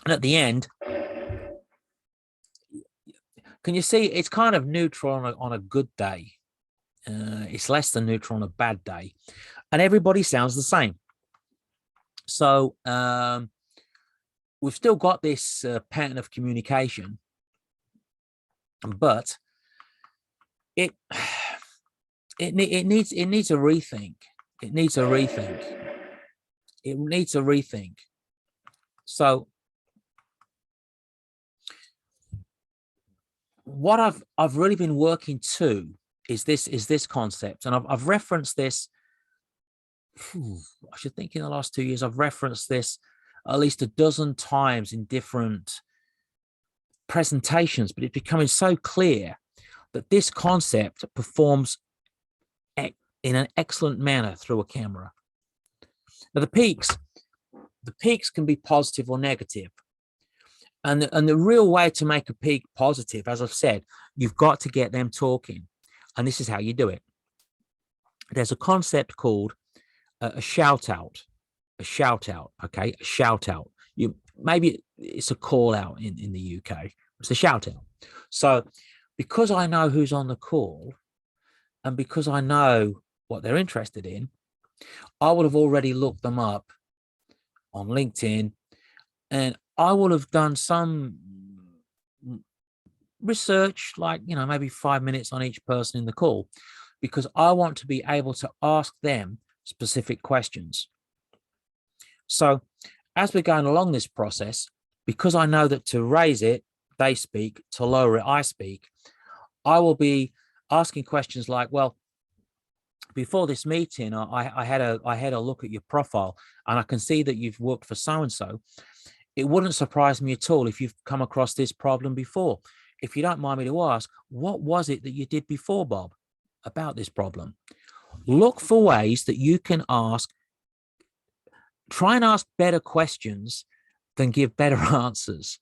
Speaker 1: And at the end, can you see it's kind of neutral on a good day? It's less than neutral on a bad day. And everybody sounds the same. So we've still got this pattern of communication, but it needs a rethink. It needs a rethink. So what I've really been working to is this concept, and I've referenced this. I should think in the last 2 years I've referenced this at least a dozen times in different presentations, but it's becoming so clear that this concept performs in an excellent manner through a camera. Now, the peaks can be positive or negative. And the real way to make a peak positive, as I've said, you've got to get them talking. And this is how you do it. There's a concept called a shout out, okay? A shout out. Maybe it's a call out in the UK. It's a shout out. So because I know who's on the call, and because I know what they're interested in, I would have already looked them up on LinkedIn, and I will have done some research, like, maybe 5 minutes on each person in the call, because I want to be able to ask them specific questions. So as we're going along this process, because I know that to raise it, they speak, to lower it, I speak, I will be asking questions like, well, before this meeting, I had a look at your profile, and I can see that you've worked for so-and-so. It wouldn't surprise me at all if you've come across this problem before. If you don't mind me to ask, what was it that you did before, Bob, about this problem? Look for ways that you can try and ask better questions than give better answers.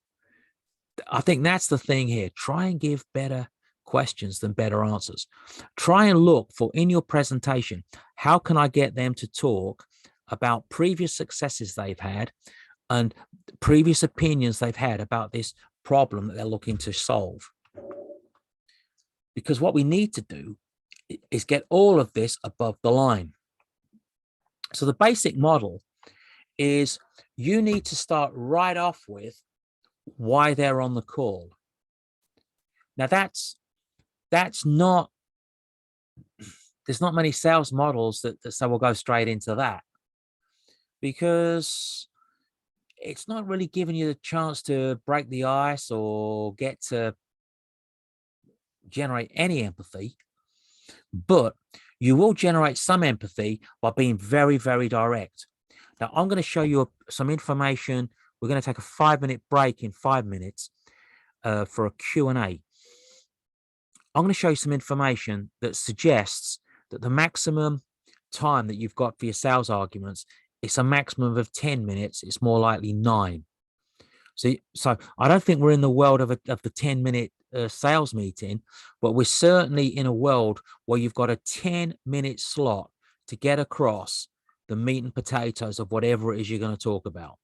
Speaker 1: I think that's the thing here. Try and give better questions than better answers. Try and look for, in your presentation, how can I get them to talk about previous successes they've had and previous opinions they've had about this problem that they're looking to solve. Because what we need to do is get all of this above the line. So the basic model is you need to start right off with why they're on the call. Now there's not many sales models that say we'll go straight into that, because it's not really giving you the chance to break the ice or get to generate any empathy, but you will generate some empathy by being very, very direct. Now, I'm going to show you some information. We're going to take a 5-minute break in 5 minutes for a Q&A. I'm going to show you some information that suggests that the maximum time that you've got for your sales arguments, it's a maximum of 10 minutes. It's more likely 9. So I don't think we're in the world of the 10-minute sales meeting, but we're certainly in a world where you've got a 10-minute slot to get across the meat and potatoes of whatever it is you're going to talk about,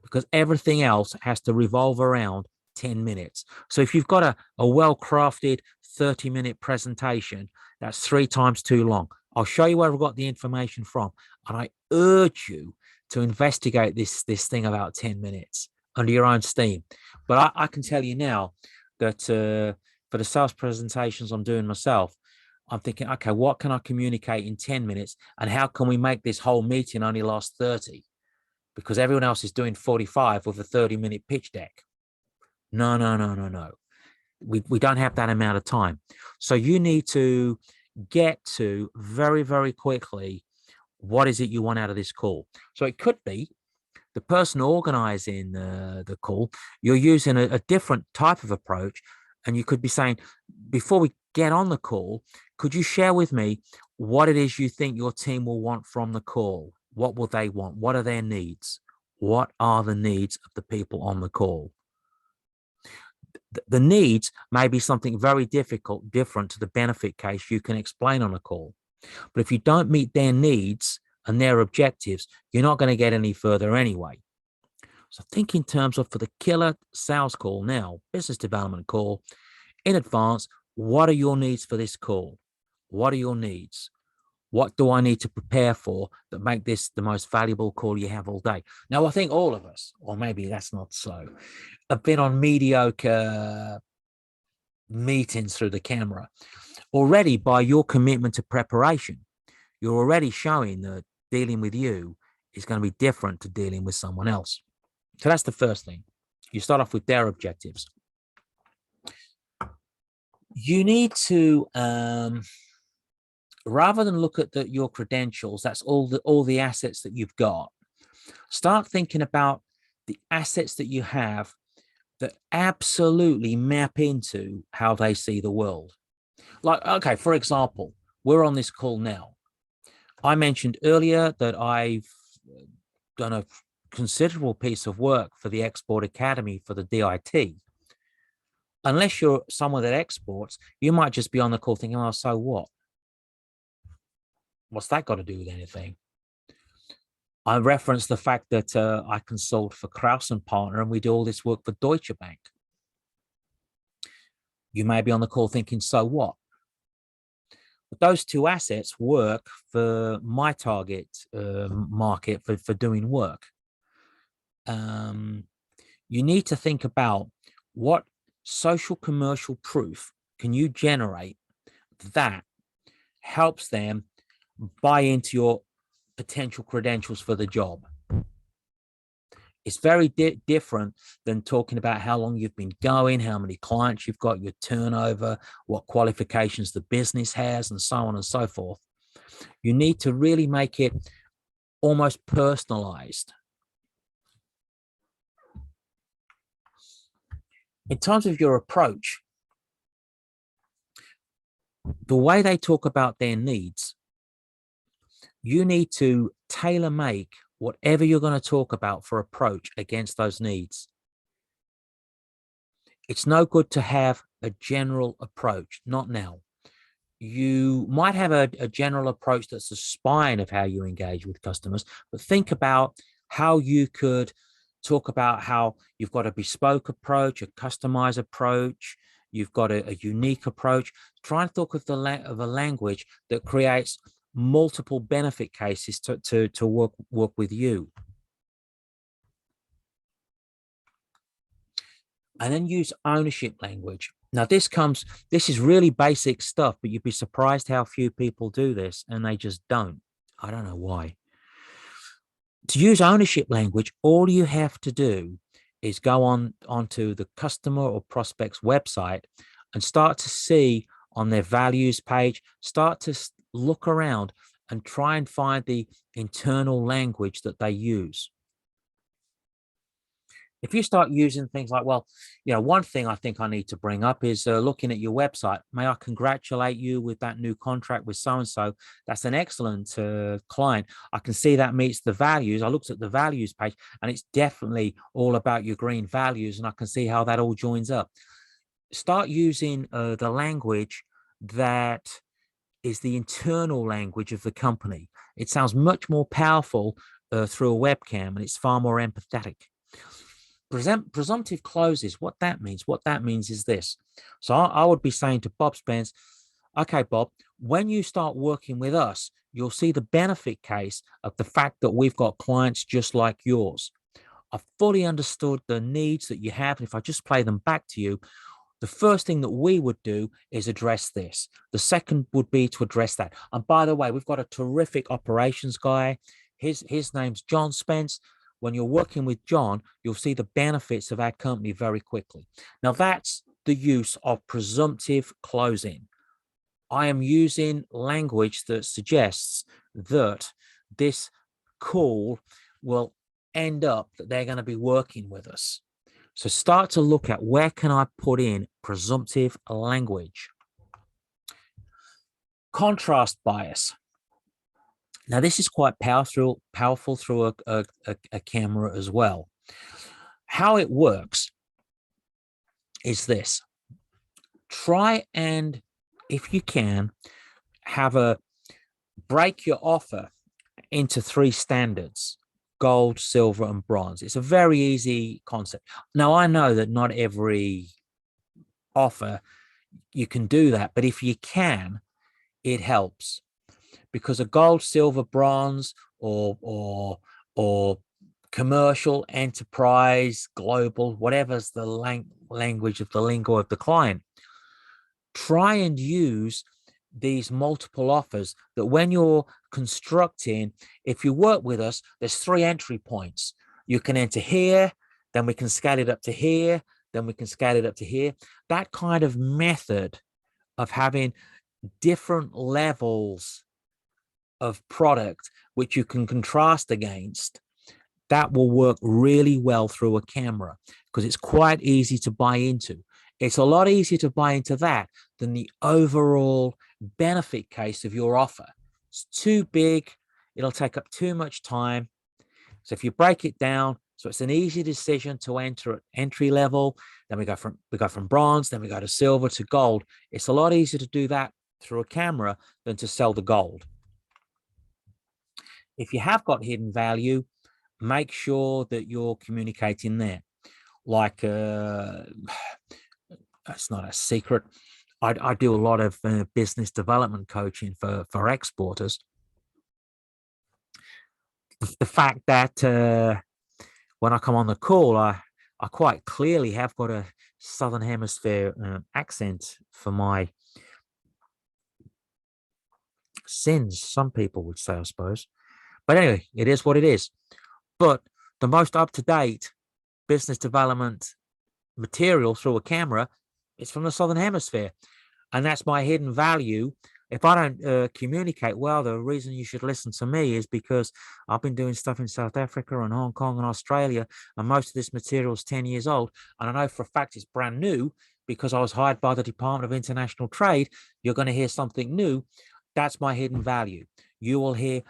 Speaker 1: because everything else has to revolve around 10 minutes. So if you've got a well-crafted 30-minute presentation, that's 3 times too long. I'll show you where I've got the information from, and I urge you to investigate this thing about 10 minutes under your own steam. But I can tell you now that for the sales presentations I'm doing myself, I'm thinking, okay, what can I communicate in 10 minutes, and how can we make this whole meeting only last 30? Because everyone else is doing 45 with a 30-minute pitch deck. No. We don't have that amount of time. So you need to get to very, very quickly, what is it you want out of this call? So it could be the person organizing the call, you're using a different type of approach. And you could be saying, before we get on the call, could you share with me what it is you think your team will want from the call? What will they want? What are their needs? What are the needs of the people on the call? The needs may be something very different to the benefit case you can explain on a call. But if you don't meet their needs and their objectives, you're not going to get any further anyway. So think in terms of, for the killer sales call now, business development call, in advance, what are your needs for this call? What are your needs? What do I need to prepare for that make this the most valuable call you have all day? Now, I think all of us, or maybe that's not so, have been on mediocre meetings through the camera. Already, by your commitment to preparation, you're already showing that dealing with you is going to be different to dealing with someone else. So that's the first thing. You start off with their objectives. You need to, rather than look at your credentials, that's all the assets that you've got, start thinking about the assets that you have that absolutely map into how they see the world. Like, okay, for example, we're on this call now. I mentioned earlier that I've done a considerable piece of work for the Export Academy for the DIT. Unless you're someone that exports, you might just be on the call thinking, oh, so what? What's that got to do with anything? I referenced the fact that I consult for Kraus and Partner, and we do all this work for Deutsche Bank. You may be on the call thinking, so what? But those two assets work for my target market for doing work. You need to think about what social commercial proof can you generate that helps them buy into your potential credentials for the job. It's very different than talking about how long you've been going, how many clients you've got, your turnover, what qualifications the business has, and so on and so forth. You need to really make it almost personalized. In terms of your approach, the way they talk about their needs, you need to tailor make whatever you're going to talk about for approach against those needs. It's no good to have a general approach, not now. You might have a general approach that's the spine of how you engage with customers, but think about how you could talk about how you've got a bespoke approach, a customized approach, you've got a unique approach. Try and think of a language that creates multiple benefit cases to work with you. And then use ownership language. Now, this is really basic stuff, but you'd be surprised how few people do this, and they just don't. I don't know why. To use ownership language, all you have to do is go onto the customer or prospect's website and start to see on their values page, start to look around and try and find the internal language that they use. If you start using things like, well, one thing I think I need to bring up is looking at your website. May I congratulate you with that new contract with so-and-so. That's an excellent client. I can see that meets the values. I looked at the values page and it's definitely all about your green values. And I can see how that all joins up. Start using the language that is the internal language of the company. It sounds much more powerful through a webcam, and it's far more empathetic. Presumptive clauses, what that means is this. So I would be saying to Bob Spence, okay, Bob, when you start working with us, you'll see the benefit case of the fact that we've got clients just like yours. I've fully understood the needs that you have. And if I just play them back to you, the first thing that we would do is address this. The second would be to address that. And by the way, we've got a terrific operations guy. His name's John Spence. When you're working with John, you'll see the benefits of our company very quickly. Now, that's the use of presumptive closing. I am using language that suggests that this call will end up that they're going to be working with us. So start to look at where can I put in presumptive language. Contrast bias. Now, this is quite powerful through a camera as well. How it works is this. Try and, if you can, break your offer into 3 standards: gold, silver, and bronze. It's a very easy concept. Now, I know that not every offer you can do that, but if you can, it helps. Because a gold, silver, bronze, or commercial, enterprise, global, whatever's the language of the lingo of the client, try and use these multiple offers that when you're constructing, if you work with us, there's 3 entry points. You can enter here, then we can scale it up to here, then we can scale it up to here. That kind of method of having different levels of product which you can contrast against, that will work really well through a camera because it's quite easy to buy into. It's a lot easier to buy into that than the overall benefit case of your offer. It's too big. It'll take up too much time. So if you break it down, so it's an easy decision to enter at entry level. Then we go from bronze, then we go to silver to gold. It's a lot easier to do that through a camera than to sell the gold. If you have got hidden value, make sure that you're communicating there. Like, it's not a secret. I do a lot of business development coaching for exporters. The fact that when I come on the call, I quite clearly have got a Southern Hemisphere accent for my sins, some people would say, I suppose. But anyway, it is what it is. But the most up-to-date business development material through a camera is from the Southern Hemisphere. And that's my hidden value. If I don't communicate well, the reason you should listen to me is because I've been doing stuff in South Africa and Hong Kong and Australia, and most of this material is 10 years old. And I know for a fact it's brand new because I was hired by the Department of International Trade. You're going to hear something new. That's my hidden value. You will hear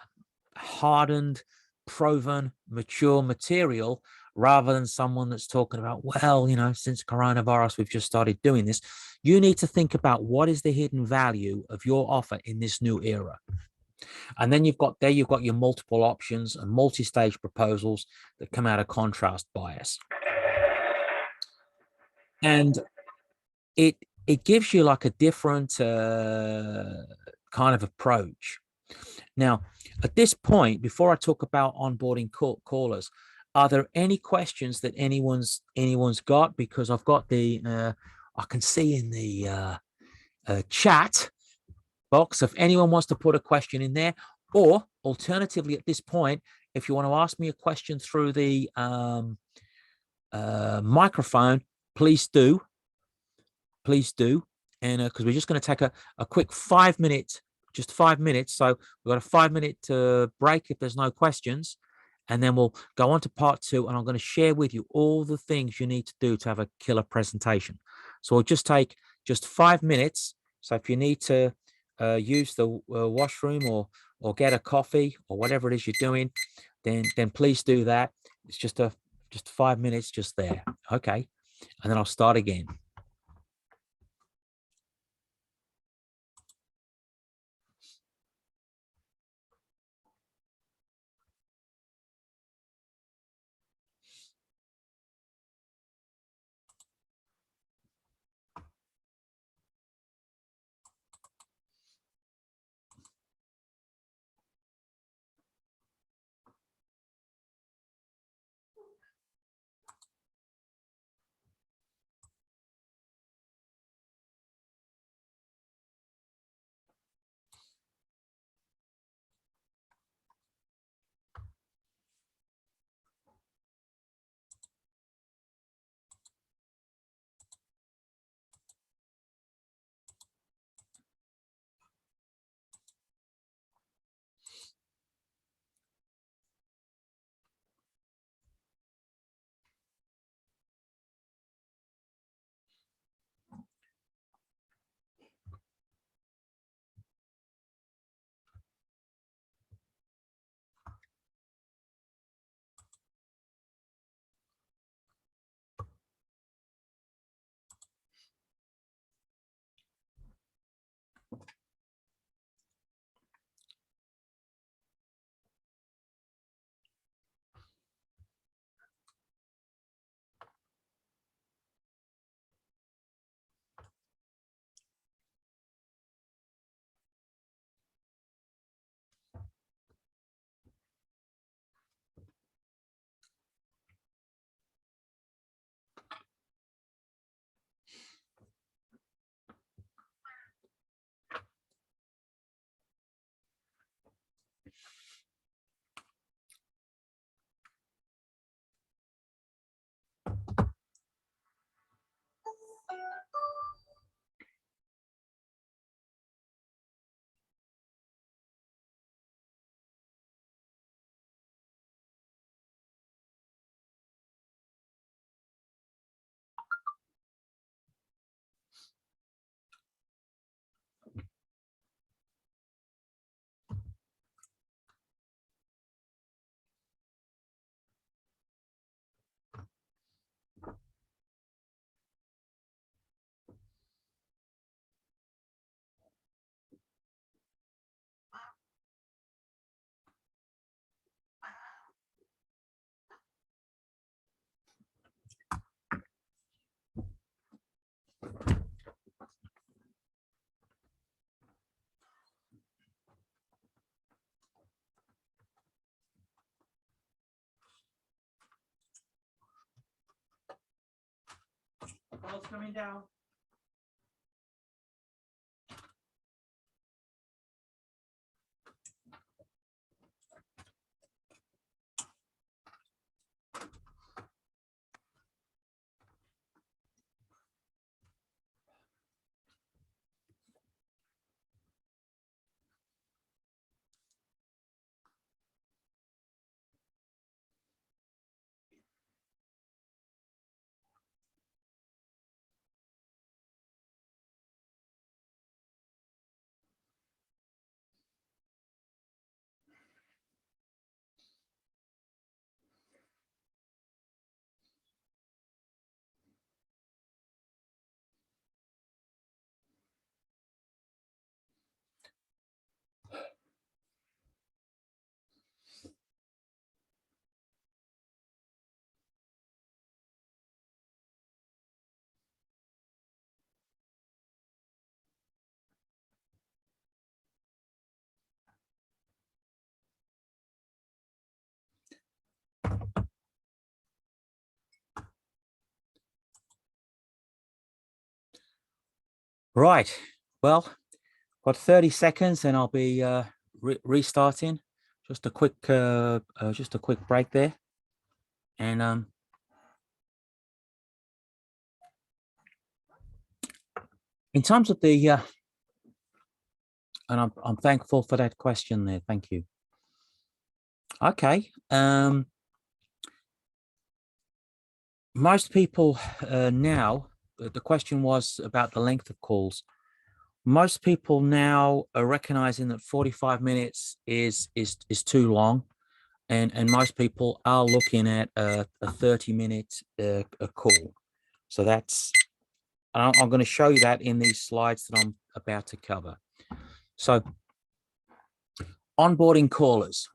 Speaker 1: hardened, proven, mature material rather than someone that's talking about, well, since coronavirus, we've just started doing this. You need to think about what is the hidden value of your offer in this new era. And then you've got your multiple options and multi-stage proposals that come out of contrast bias. And it gives you like a different kind of approach. Now, at this point, before I talk about onboarding callers, are there any questions that anyone's got? Because I've got I can see in the chat box if anyone wants to put a question in there, or alternatively, at this point, if you want to ask me a question through the microphone, please do. Please do. And because we're just going to take a quick 5 minute, just 5 minutes. So we've got a 5-minute break if there's no questions. And then we'll go on to part 2. And I'm going to share with you all the things you need to do to have a killer presentation. So we'll just take just 5 minutes. So if you need to use the washroom or get a coffee or whatever it is you're doing, then please do that. It's just 5 minutes just there. Okay. And then I'll start again. Ball's coming down. Right. Well, got 30 seconds and I'll be restarting. just a quick break there. And in terms of the, and I'm thankful for that question there. Thank you. Okay. Most people now, the question was about the length of calls. Most people now are recognizing that 45 minutes is too long, and most people are looking at a 30-minute a call. So that's, I'm going to show you that in these slides that I'm about to cover. So onboarding callers,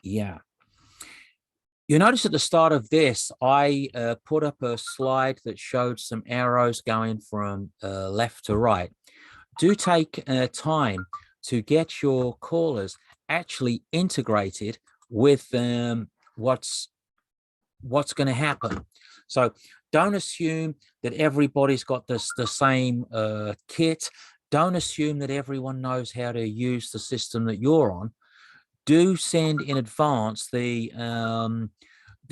Speaker 1: yeah. You notice at the start of this, I put up a slide that showed some arrows going from left to right. Do take time to get your callers actually integrated with what's going to happen. So don't assume that everybody's got the same kit. Don't assume that everyone knows how to use the system that you're on. Do send in advance the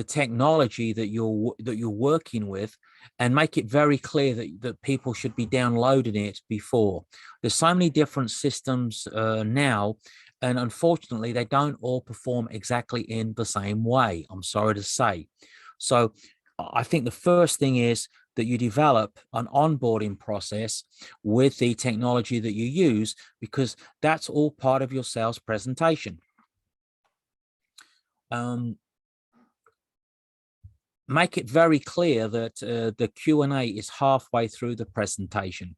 Speaker 1: technology that you're working with, and make it very clear that people should be downloading it before. There's so many different systems now, and unfortunately they don't all perform exactly in the same way, I'm sorry to say. So I think the first thing is that you develop an onboarding process with the technology that you use, because that's all part of your sales presentation. Make it very clear that the Q&A is halfway through the presentation.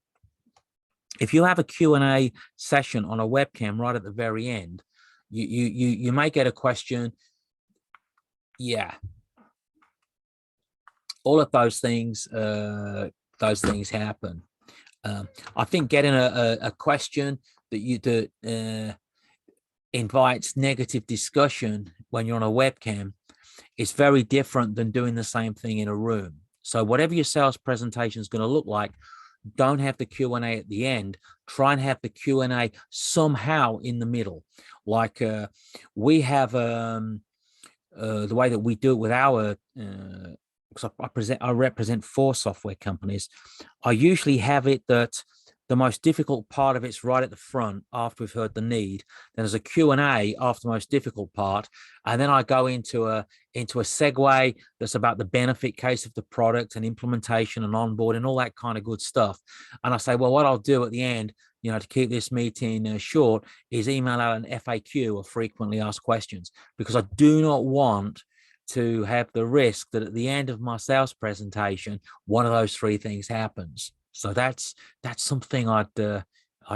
Speaker 1: If you have a Q&A session on a webcam right at the very end, you may get a question. Yeah, all of those things happen. I think getting a question that invites negative discussion when you're on a webcam, it's very different than doing the same thing in a room. So whatever your sales presentation is going to look like, don't have the Q&A at the end. Try and have the Q&A somehow in the middle. Like we have the way that we do it with our, because I represent 4 software companies. I usually have it that the most difficult part of it's right at the front after we've heard the need. Then there's a Q&A after the most difficult part. And then I go into a segue that's about the benefit case of the product and implementation and onboarding and all that kind of good stuff. And I say, well, what I'll do at the end, to keep this meeting short, is email out an FAQ, of frequently asked questions, because I do not want to have the risk that at the end of my sales presentation, one of those 3 things happens. So that's something I'd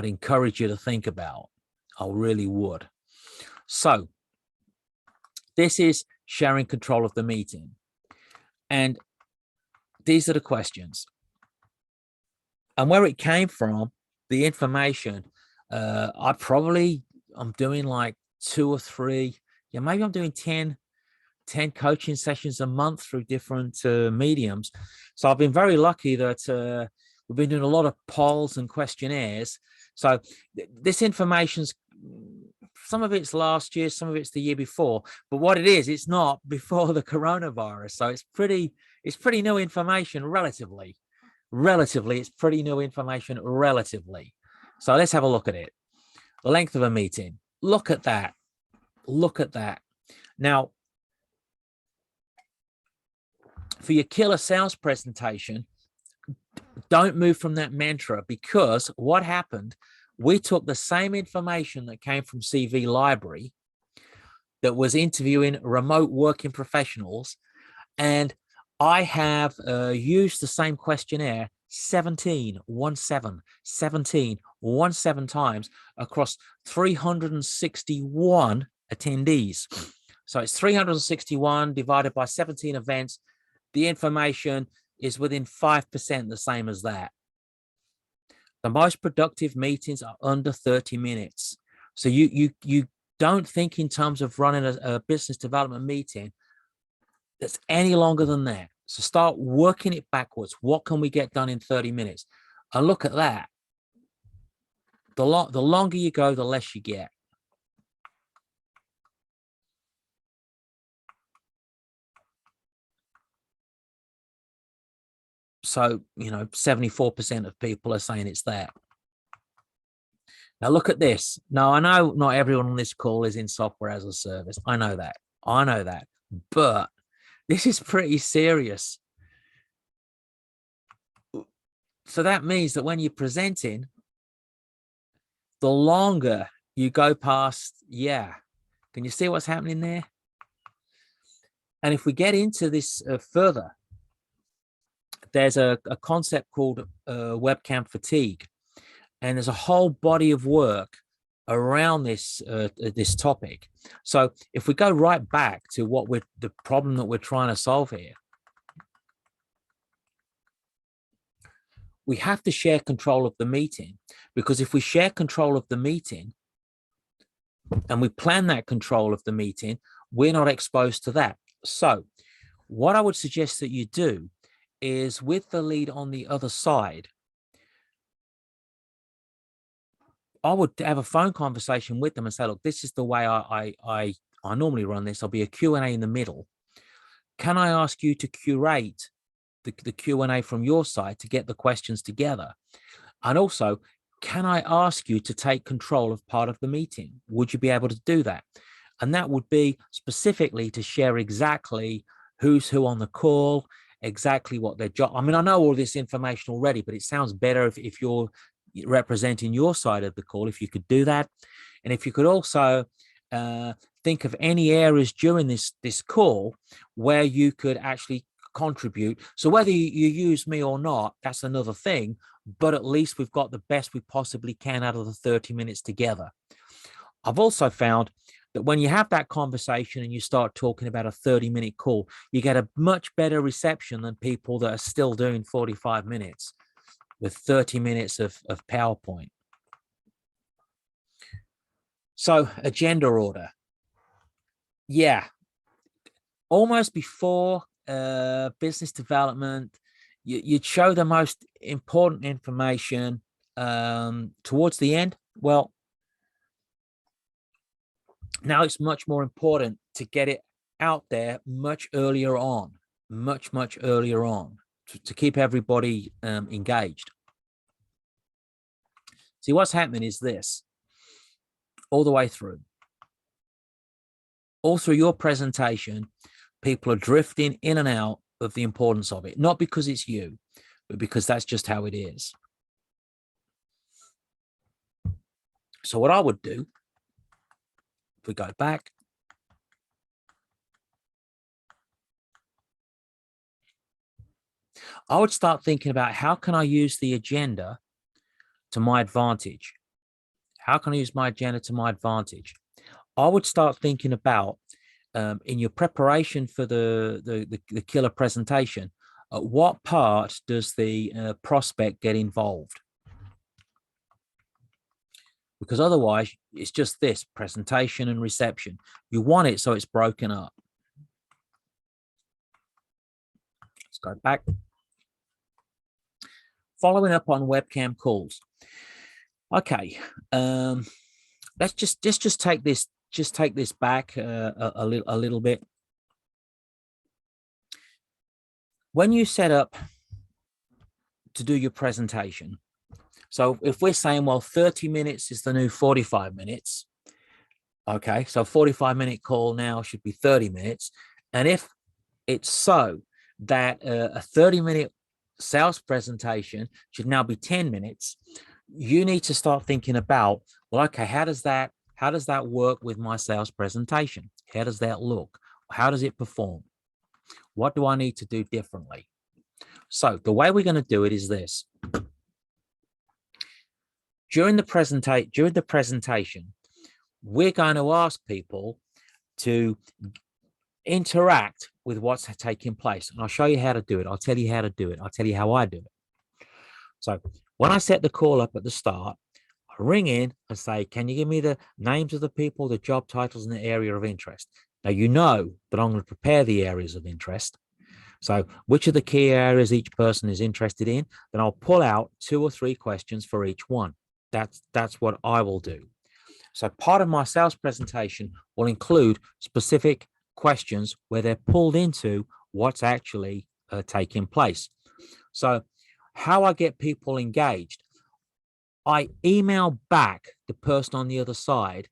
Speaker 1: encourage you to think about. I really would. So this is sharing control of the meeting. And these are the questions. And where it came from, the information, I'm doing like 2 or 3, maybe I'm doing 10 coaching sessions a month through different mediums. So I've been very lucky that we've been doing a lot of polls and questionnaires. So this information's, some of it's last year, some of it's the year before, but what it is, it's not before the coronavirus. So it's pretty new information, relatively. It's pretty new information, relatively. So let's have a look at it. The length of a meeting. Look at that. Now, for your killer sales presentation, don't move from that mantra, because what happened, we took the same information that came from CV Library that was interviewing remote working professionals, and I have used the same questionnaire 17 times across 361 attendees. So it's 361 divided by 17 events. The information is within 5% the same as that. The most productive meetings are under 30 minutes. So you don't think in terms of running a business development meeting that's any longer than that. So start working it backwards. What can we get done in 30 minutes? And look at that. The longer you go, the less you get. So, 74% of people are saying it's that. Now look at this. Now, I know not everyone on this call is in software as a service. I know that. But this is pretty serious. So that means that when you're presenting, the longer you go past, can you see what's happening there? And if we get into this further, there's a concept called webcam fatigue, and there's a whole body of work around this topic. So if we go right back to the problem that we're trying to solve here, we have to share control of the meeting, because if we share control of the meeting and we plan that control of the meeting, we're not exposed to that. So what I would suggest that you do is, with the lead on the other side, I would have a phone conversation with them and say, look, this is the way I normally run this. I'll be a Q&A in the middle. Can I ask you to curate the Q&A from your side to get the questions together? And also, can I ask you to take control of part of the meeting? Would you be able to do that? And that would be specifically to share exactly who's who on the call, exactly what their job. I mean, I know all this information already, but it sounds better if you're representing your side of the call, if you could do that. And if you could also think of any areas during this call where you could actually contribute. So whether you use me or not, that's another thing, but at least we've got the best we possibly can out of the 30 minutes together. I've also found that when you have that conversation and you start talking about a 30-minute call, you get a much better reception than people that are still doing 45 minutes with 30 minutes of PowerPoint. So agenda order. Yeah. Almost before business development, you'd show the most important information. Towards the end, well, now it's much more important to get it out there much earlier on, much earlier on, to keep everybody engaged. See, what's happening is this, all the way through. All through your presentation, people are drifting in and out of the importance of it, not because it's you, but because that's just how it is. So what I would do, if we go back, I would start thinking about, how can I use the agenda to my advantage? How can I use my agenda to my advantage? I would start thinking about, in your preparation for the killer presentation, at what part does the prospect get involved? Because otherwise, it's just this presentation and reception. You want it so it's broken up. Let's go back. Following up on webcam calls. Okay, let's just take this back a little bit. When you set up to do your presentation, so if we're saying, well, 30 minutes is the new 45 minutes, okay, so 45-minute call now should be 30 minutes. And if it's so that a 30-minute sales presentation should now be 10 minutes, you need to start thinking about, well, okay, how does that work with my sales presentation? How does that look? How does it perform? What do I need to do differently? So the way we're going to do it is this. During the presentation, we're going to ask people to interact with what's taking place. And I'll show you how to do it. I'll tell you how to do it. I'll tell you how I do it. So when I set the call up at the start, I ring in and say, can you give me the names of the people, the job titles, and the area of interest? Now, you know that I'm going to prepare the areas of interest. So which are the key areas each person is interested in? Then I'll pull out 2 or 3 questions for each one. That's what I will do. So part of my sales presentation will include specific questions where they're pulled into what's actually taking place. So how I get people engaged, I email back the person on the other side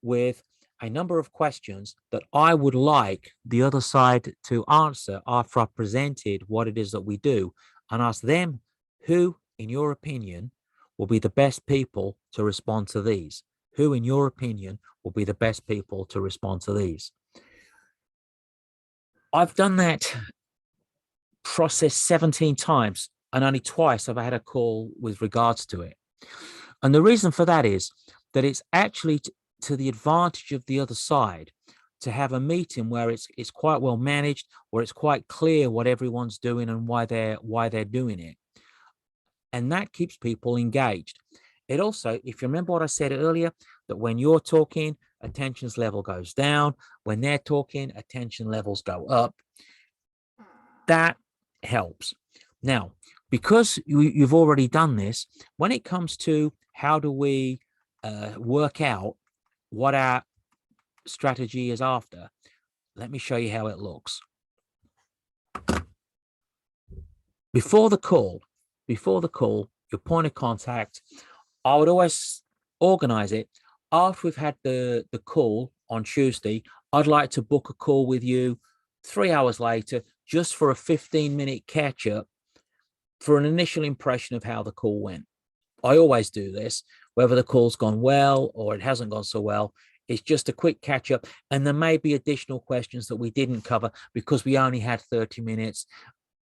Speaker 1: with a number of questions that I would like the other side to answer after I've presented what it is that we do, and ask them who, in your opinion, will be the best people to respond to these. Who, in your opinion, will be the best people to respond to these? I've done that process 17 times, and only twice have I had a call with regards to it. And the reason for that is that it's actually to the advantage of the other side to have a meeting where it's quite well managed, where it's quite clear what everyone's doing and why they're doing it. And that keeps people engaged. It also, if you remember what I said earlier, that when you're talking, attention's level goes down. When they're talking, attention levels go up. That helps. Now, because you've already done this, when it comes to how do we work out what our strategy is after, let me show you how it looks. Before the call, your point of contact, I would always organize it. After we've had the call on Tuesday, I'd like to book a call with you 3 hours later, just for a 15-minute catch up for an initial impression of how the call went. I always do this, whether the call's gone well or it hasn't gone so well. It's just a quick catch up, and there may be additional questions that we didn't cover because we only had 30 minutes.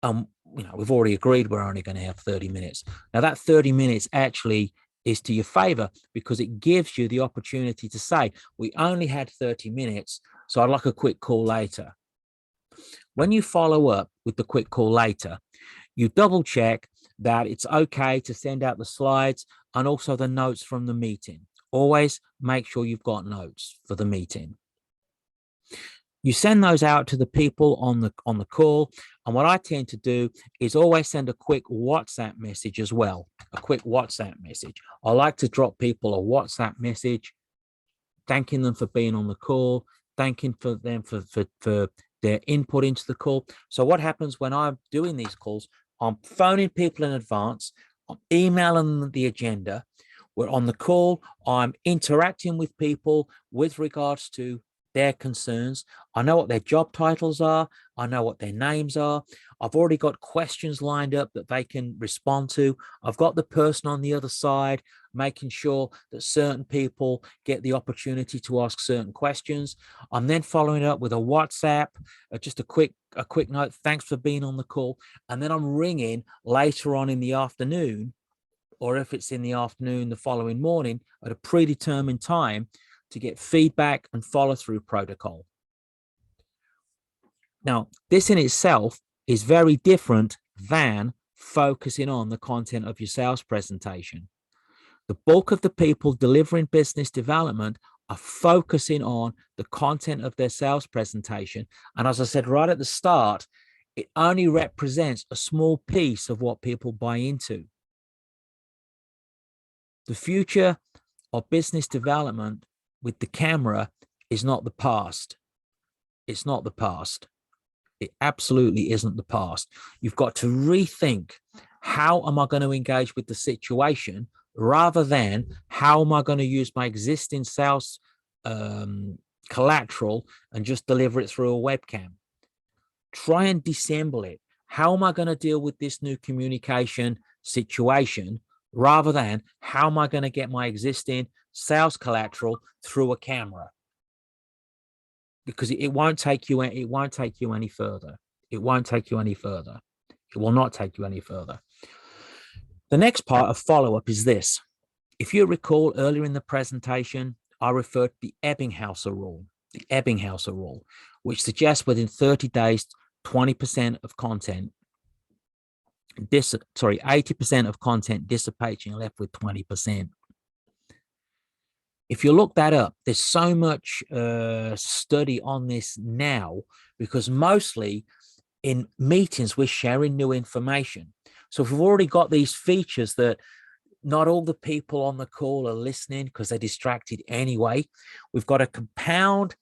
Speaker 1: We've already agreed we're only going to have 30 minutes. Now that 30 minutes actually is to your favor because it gives you the opportunity to say, we only had 30 minutes, so I'd like a quick call later. When you follow up with the quick call later, you double check that it's okay to send out the slides and also the notes from the meeting. Always make sure you've got notes for the meeting. You send those out to the people on the call. And what I tend to do is always send a quick WhatsApp message as well. A quick WhatsApp message. I like to drop people a WhatsApp message, thanking them for being on the call, thanking for them for their input into the call. So what happens when I'm doing these calls, I'm phoning people in advance, I'm emailing them the agenda. We're on the call, I'm interacting with people with regards to their concerns. I know what their job titles are. I know what their names are. I've already got questions lined up that they can respond to. I've got the person on the other side, making sure that certain people get the opportunity to ask certain questions. I'm then following up with a WhatsApp, just a quick note. Thanks for being on the call. And then I'm ringing later on in the afternoon, or if it's in the afternoon, the following morning at a predetermined time, to get feedback and follow through protocol. Now, this in itself is very different than focusing on the content of your sales presentation. The bulk of the people delivering business development are focusing on the content of their sales presentation. And as I said right at the start, it only represents a small piece of what people buy into. The future of business development with the camera is not the past. It's not the past. It absolutely isn't the past. You've got to rethink, how am I going to engage with the situation, rather than how am I going to use my existing sales collateral and just deliver it through a webcam. Try and dissemble it. How am I going to deal with this new communication situation, rather than how am I going to get my existing sales collateral through a camera? Because it won't take you any further. It won't take you any further. It will not take you any further. The next part of follow-up is this. If you recall earlier in the presentation, I referred to the Ebbinghaus rule. The Ebbinghaus rule, which suggests within 30 days, 20% of content, 80% of content dissipates and you're left with 20%. If you look that up, there's so much study on this now, because mostly in meetings, we're sharing new information. So if we've already got these features that not all the people on the call are listening because they're distracted anyway, we've got to compound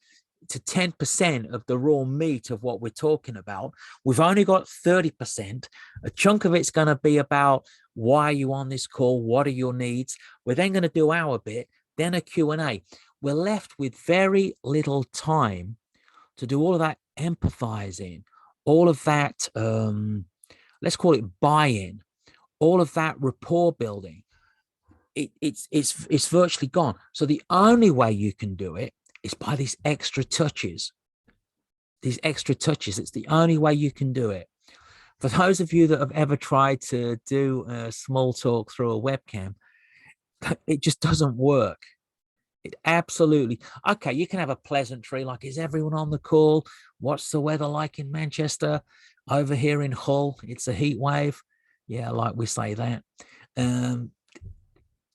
Speaker 1: to 10% of the raw meat of what we're talking about. We've only got 30%. A chunk of it's going to be about why are you on this call? What are your needs? We're then going to do our bit, then a Q&A. We're left with very little time to do all of that empathizing, all of that, let's call it buy-in, all of that rapport building. It's virtually gone. So the only way you can do it is by these extra touches. These extra touches. It's the only way you can do it. For those of you that have ever tried to do small talk through a webcam, it just doesn't work. It absolutely. Okay, you can have a pleasantry like, is everyone on the call? What's the weather like in Manchester? Over here in Hull, it's a heat wave. Yeah, like we say that.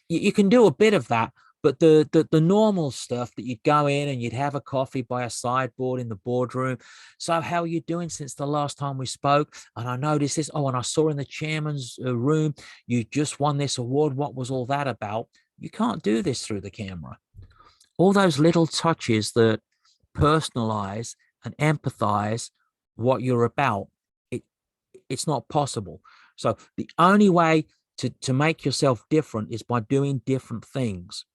Speaker 1: You can do a bit of that, but the normal stuff that you'd go in and you'd have a coffee by a sideboard in the boardroom. So how are you doing since the last time we spoke? And I noticed this. Oh, and I saw in the chairman's room, you just won this award. What was all that about? You can't do this through the camera. All those little touches that personalize and empathize what you're about, it's not possible. So the only way to make yourself different is by doing different things.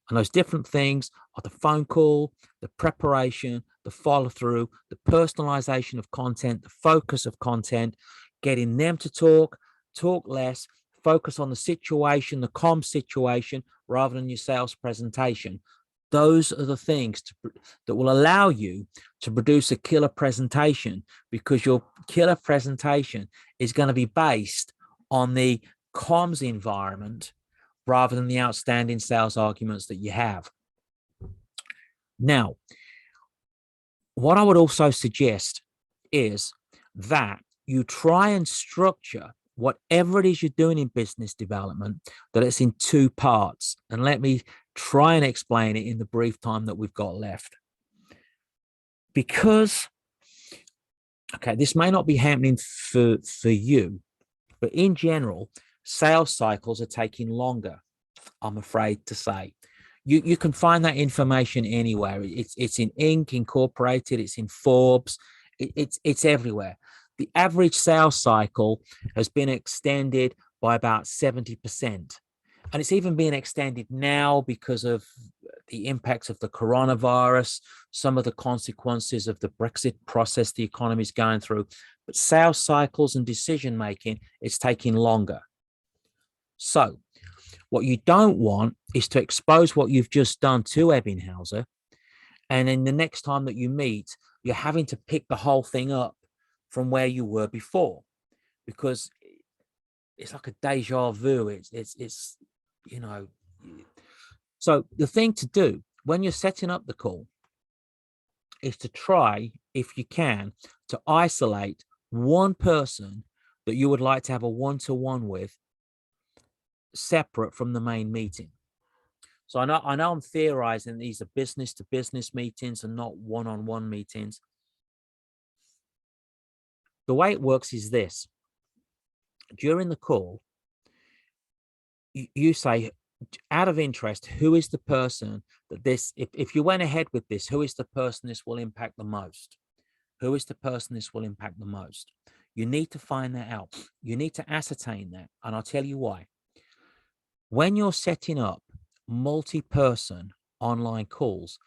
Speaker 1: And those different things are the phone call, the preparation, the follow through, the personalization of content, the focus of content, getting them to talk less, focus on the situation, the comm situation, rather than your sales presentation. Those are the things that will allow you to produce a killer presentation, because your killer presentation is going to be based on the comms environment rather than the outstanding sales arguments that you have. Now, what I would also suggest is that you try and structure whatever it is you're doing in business development, that it's in two parts. And let me try and explain it in the brief time that we've got left. Because, okay, this may not be happening for you, but in general, sales cycles are taking longer, I'm afraid to say. You can find that information anywhere. It's in Inc. Incorporated, it's in Forbes, it's everywhere. The average sales cycle has been extended by about 70%. And it's even being extended now because of the impacts of the coronavirus, some of the consequences of the Brexit process the economy is going through. But sales cycles and decision-making, it's taking longer. So what you don't want is to expose what you've just done to Ebbinghaus, and then the next time that you meet, you're having to pick the whole thing up from where you were before, because it's like a deja vu. It's you know. So the thing to do when you're setting up the call is to try, if you can, to isolate one person that you would like to have a one-to-one with, separate from the main meeting. So I know I'm theorizing these are business to business meetings and not one-on-one meetings. The way it works is this: during the call, you say, out of interest, who is the person that this, if you went ahead with this, who is the person this will impact the most? Who is the person this will impact the most? You need to find that out. You need to ascertain that. And I'll tell you why. When you're setting up multi-person online calls,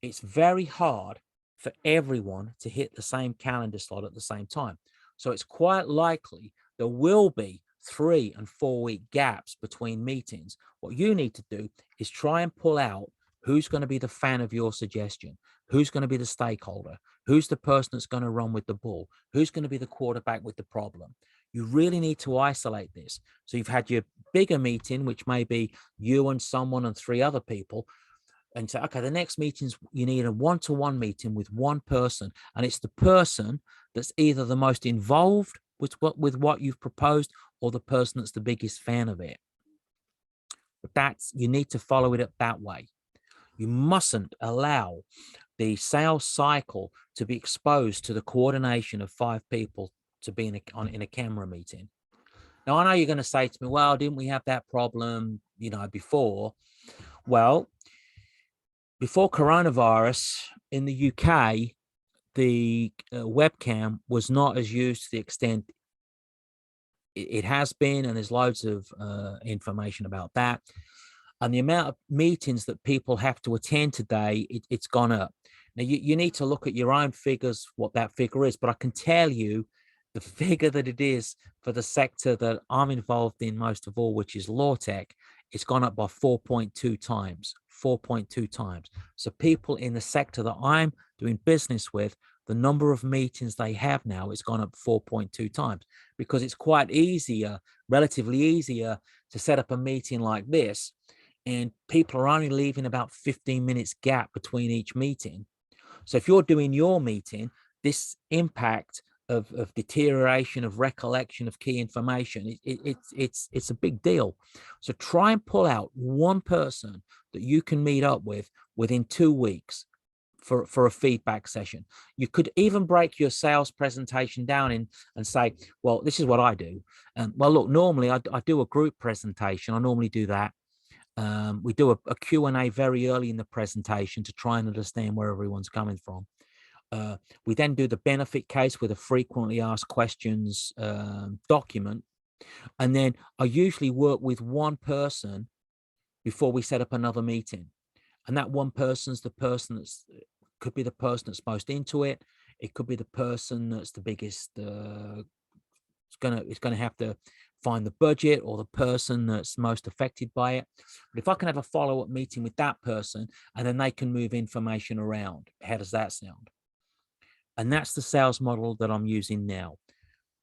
Speaker 1: it's very hard for everyone to hit the same calendar slot at the same time. So it's quite likely there will be 3 and 4 week gaps between meetings. What you need to do is try and pull out who's going to be the fan of your suggestion, who's going to be the stakeholder, who's the person that's going to run with the ball, who's going to be the quarterback with the problem. You really need to isolate this. So you've had your bigger meeting, which may be you and someone and 3 other people, and say, okay, the next meetings, you need a one-to-one meeting with one person. And it's the person that's either the most involved with what you've proposed, or the person that's the biggest fan of it. But you need to follow it up that way. You mustn't allow the sales cycle to be exposed to the coordination of 5 people to be in a camera meeting. Now, I know you're going to say to me, well, didn't we have that problem, before? Well, before coronavirus in the UK, the webcam was not as used to the extent it has been, and there's loads of information about that. And the amount of meetings that people have to attend today, it's gone up. Now, you need to look at your own figures, what that figure is, but I can tell you the figure that it is for the sector that I'm involved in most of all, which is law tech, it's gone up by 4.2 times, 4.2 times. So people in the sector that I'm doing business with, the number of meetings they have now is gone up 4.2 times, because it's quite easier, relatively easier to set up a meeting like this. And people are only leaving about 15 minutes gap between each meeting. So if you're doing your meeting, this impact of deterioration of recollection of key information, it's a big deal. So try and pull out one person that you can meet up with within 2 weeks for a feedback session. You could even break your sales presentation down and say, well, this is what I do. Well, look, normally I do a group presentation. I normally do that. We do a Q&A very early in the presentation to try and understand where everyone's coming from. We then do the benefit case with a frequently asked questions document. And then I usually work with one person before we set up another meeting. And that one person's the person could be the person that's most into it. It could be the person that's the biggest, it's gonna have to find the budget, or the person that's most affected by it. But if I can have a follow-up meeting with that person, and then they can move information around, how does that sound? And that's the sales model that I'm using now.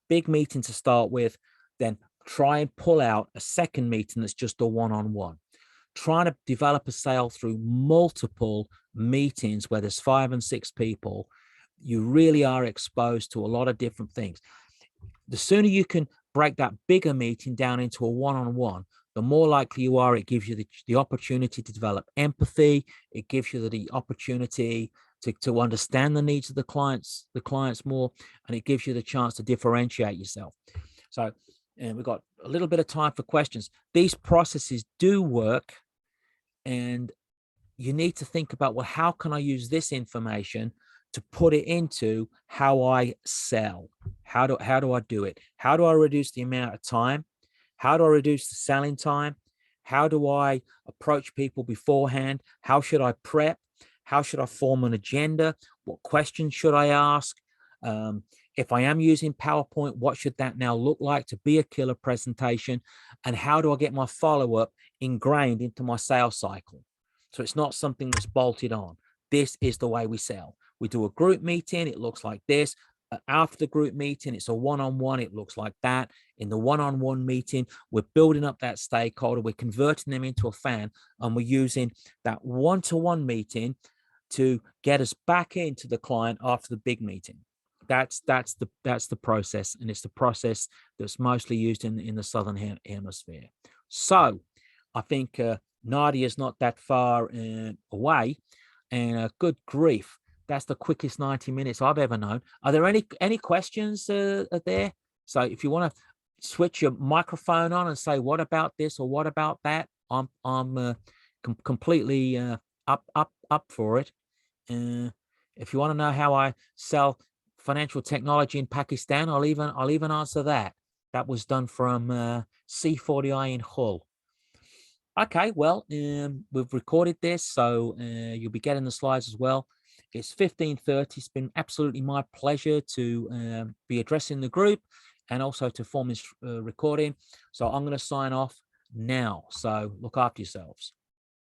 Speaker 1: Big meeting to start with, then try and pull out a second meeting that's just a one-on-one. Trying to develop a sale through multiple meetings where there's 5 and 6 people, you really are exposed to a lot of different things. The sooner you can break that bigger meeting down into a one-on-one, the more likely you are it gives you the opportunity to develop empathy. It gives you the opportunity to understand the needs of the clients more, and it gives you the chance to differentiate yourself. So, and we've got a little bit of time for questions. These processes do work, and you need to think about, well, how can I use this information to put it into how I sell? How do I do it? How do I reduce the amount of time? How do I reduce the selling time? How do I approach people beforehand? How should I prep? How should I form an agenda? What questions should I ask? If I am using PowerPoint, what should that now look like to be a killer presentation? And how do I get my follow-up ingrained into my sales cycle? So it's not something that's bolted on. This is the way we sell. We do a group meeting, it looks like this. After the group meeting, it's a one-on-one, it looks like that. In the one-on-one meeting, we're building up that stakeholder, we're converting them into a fan, and we're using that one-to-one meeting to get us back into the client after the big meeting. That's the process, and it's the process that's mostly used in the Southern Hemisphere. So I think Nadia's not that far away, and good grief, that's the quickest 90 minutes I've ever known. Are there any questions there? So if you want to switch your microphone on and say, what about this or what about that? I'm completely up for it. If you want to know how I sell financial technology in Pakistan, I'll even answer that. That was done from C40i in Hull. Okay, well, we've recorded this, so you'll be getting the slides as well. It's 15:30. It's been absolutely my pleasure to be addressing the group and also to form this recording. So I'm going to sign off now. So look after yourselves.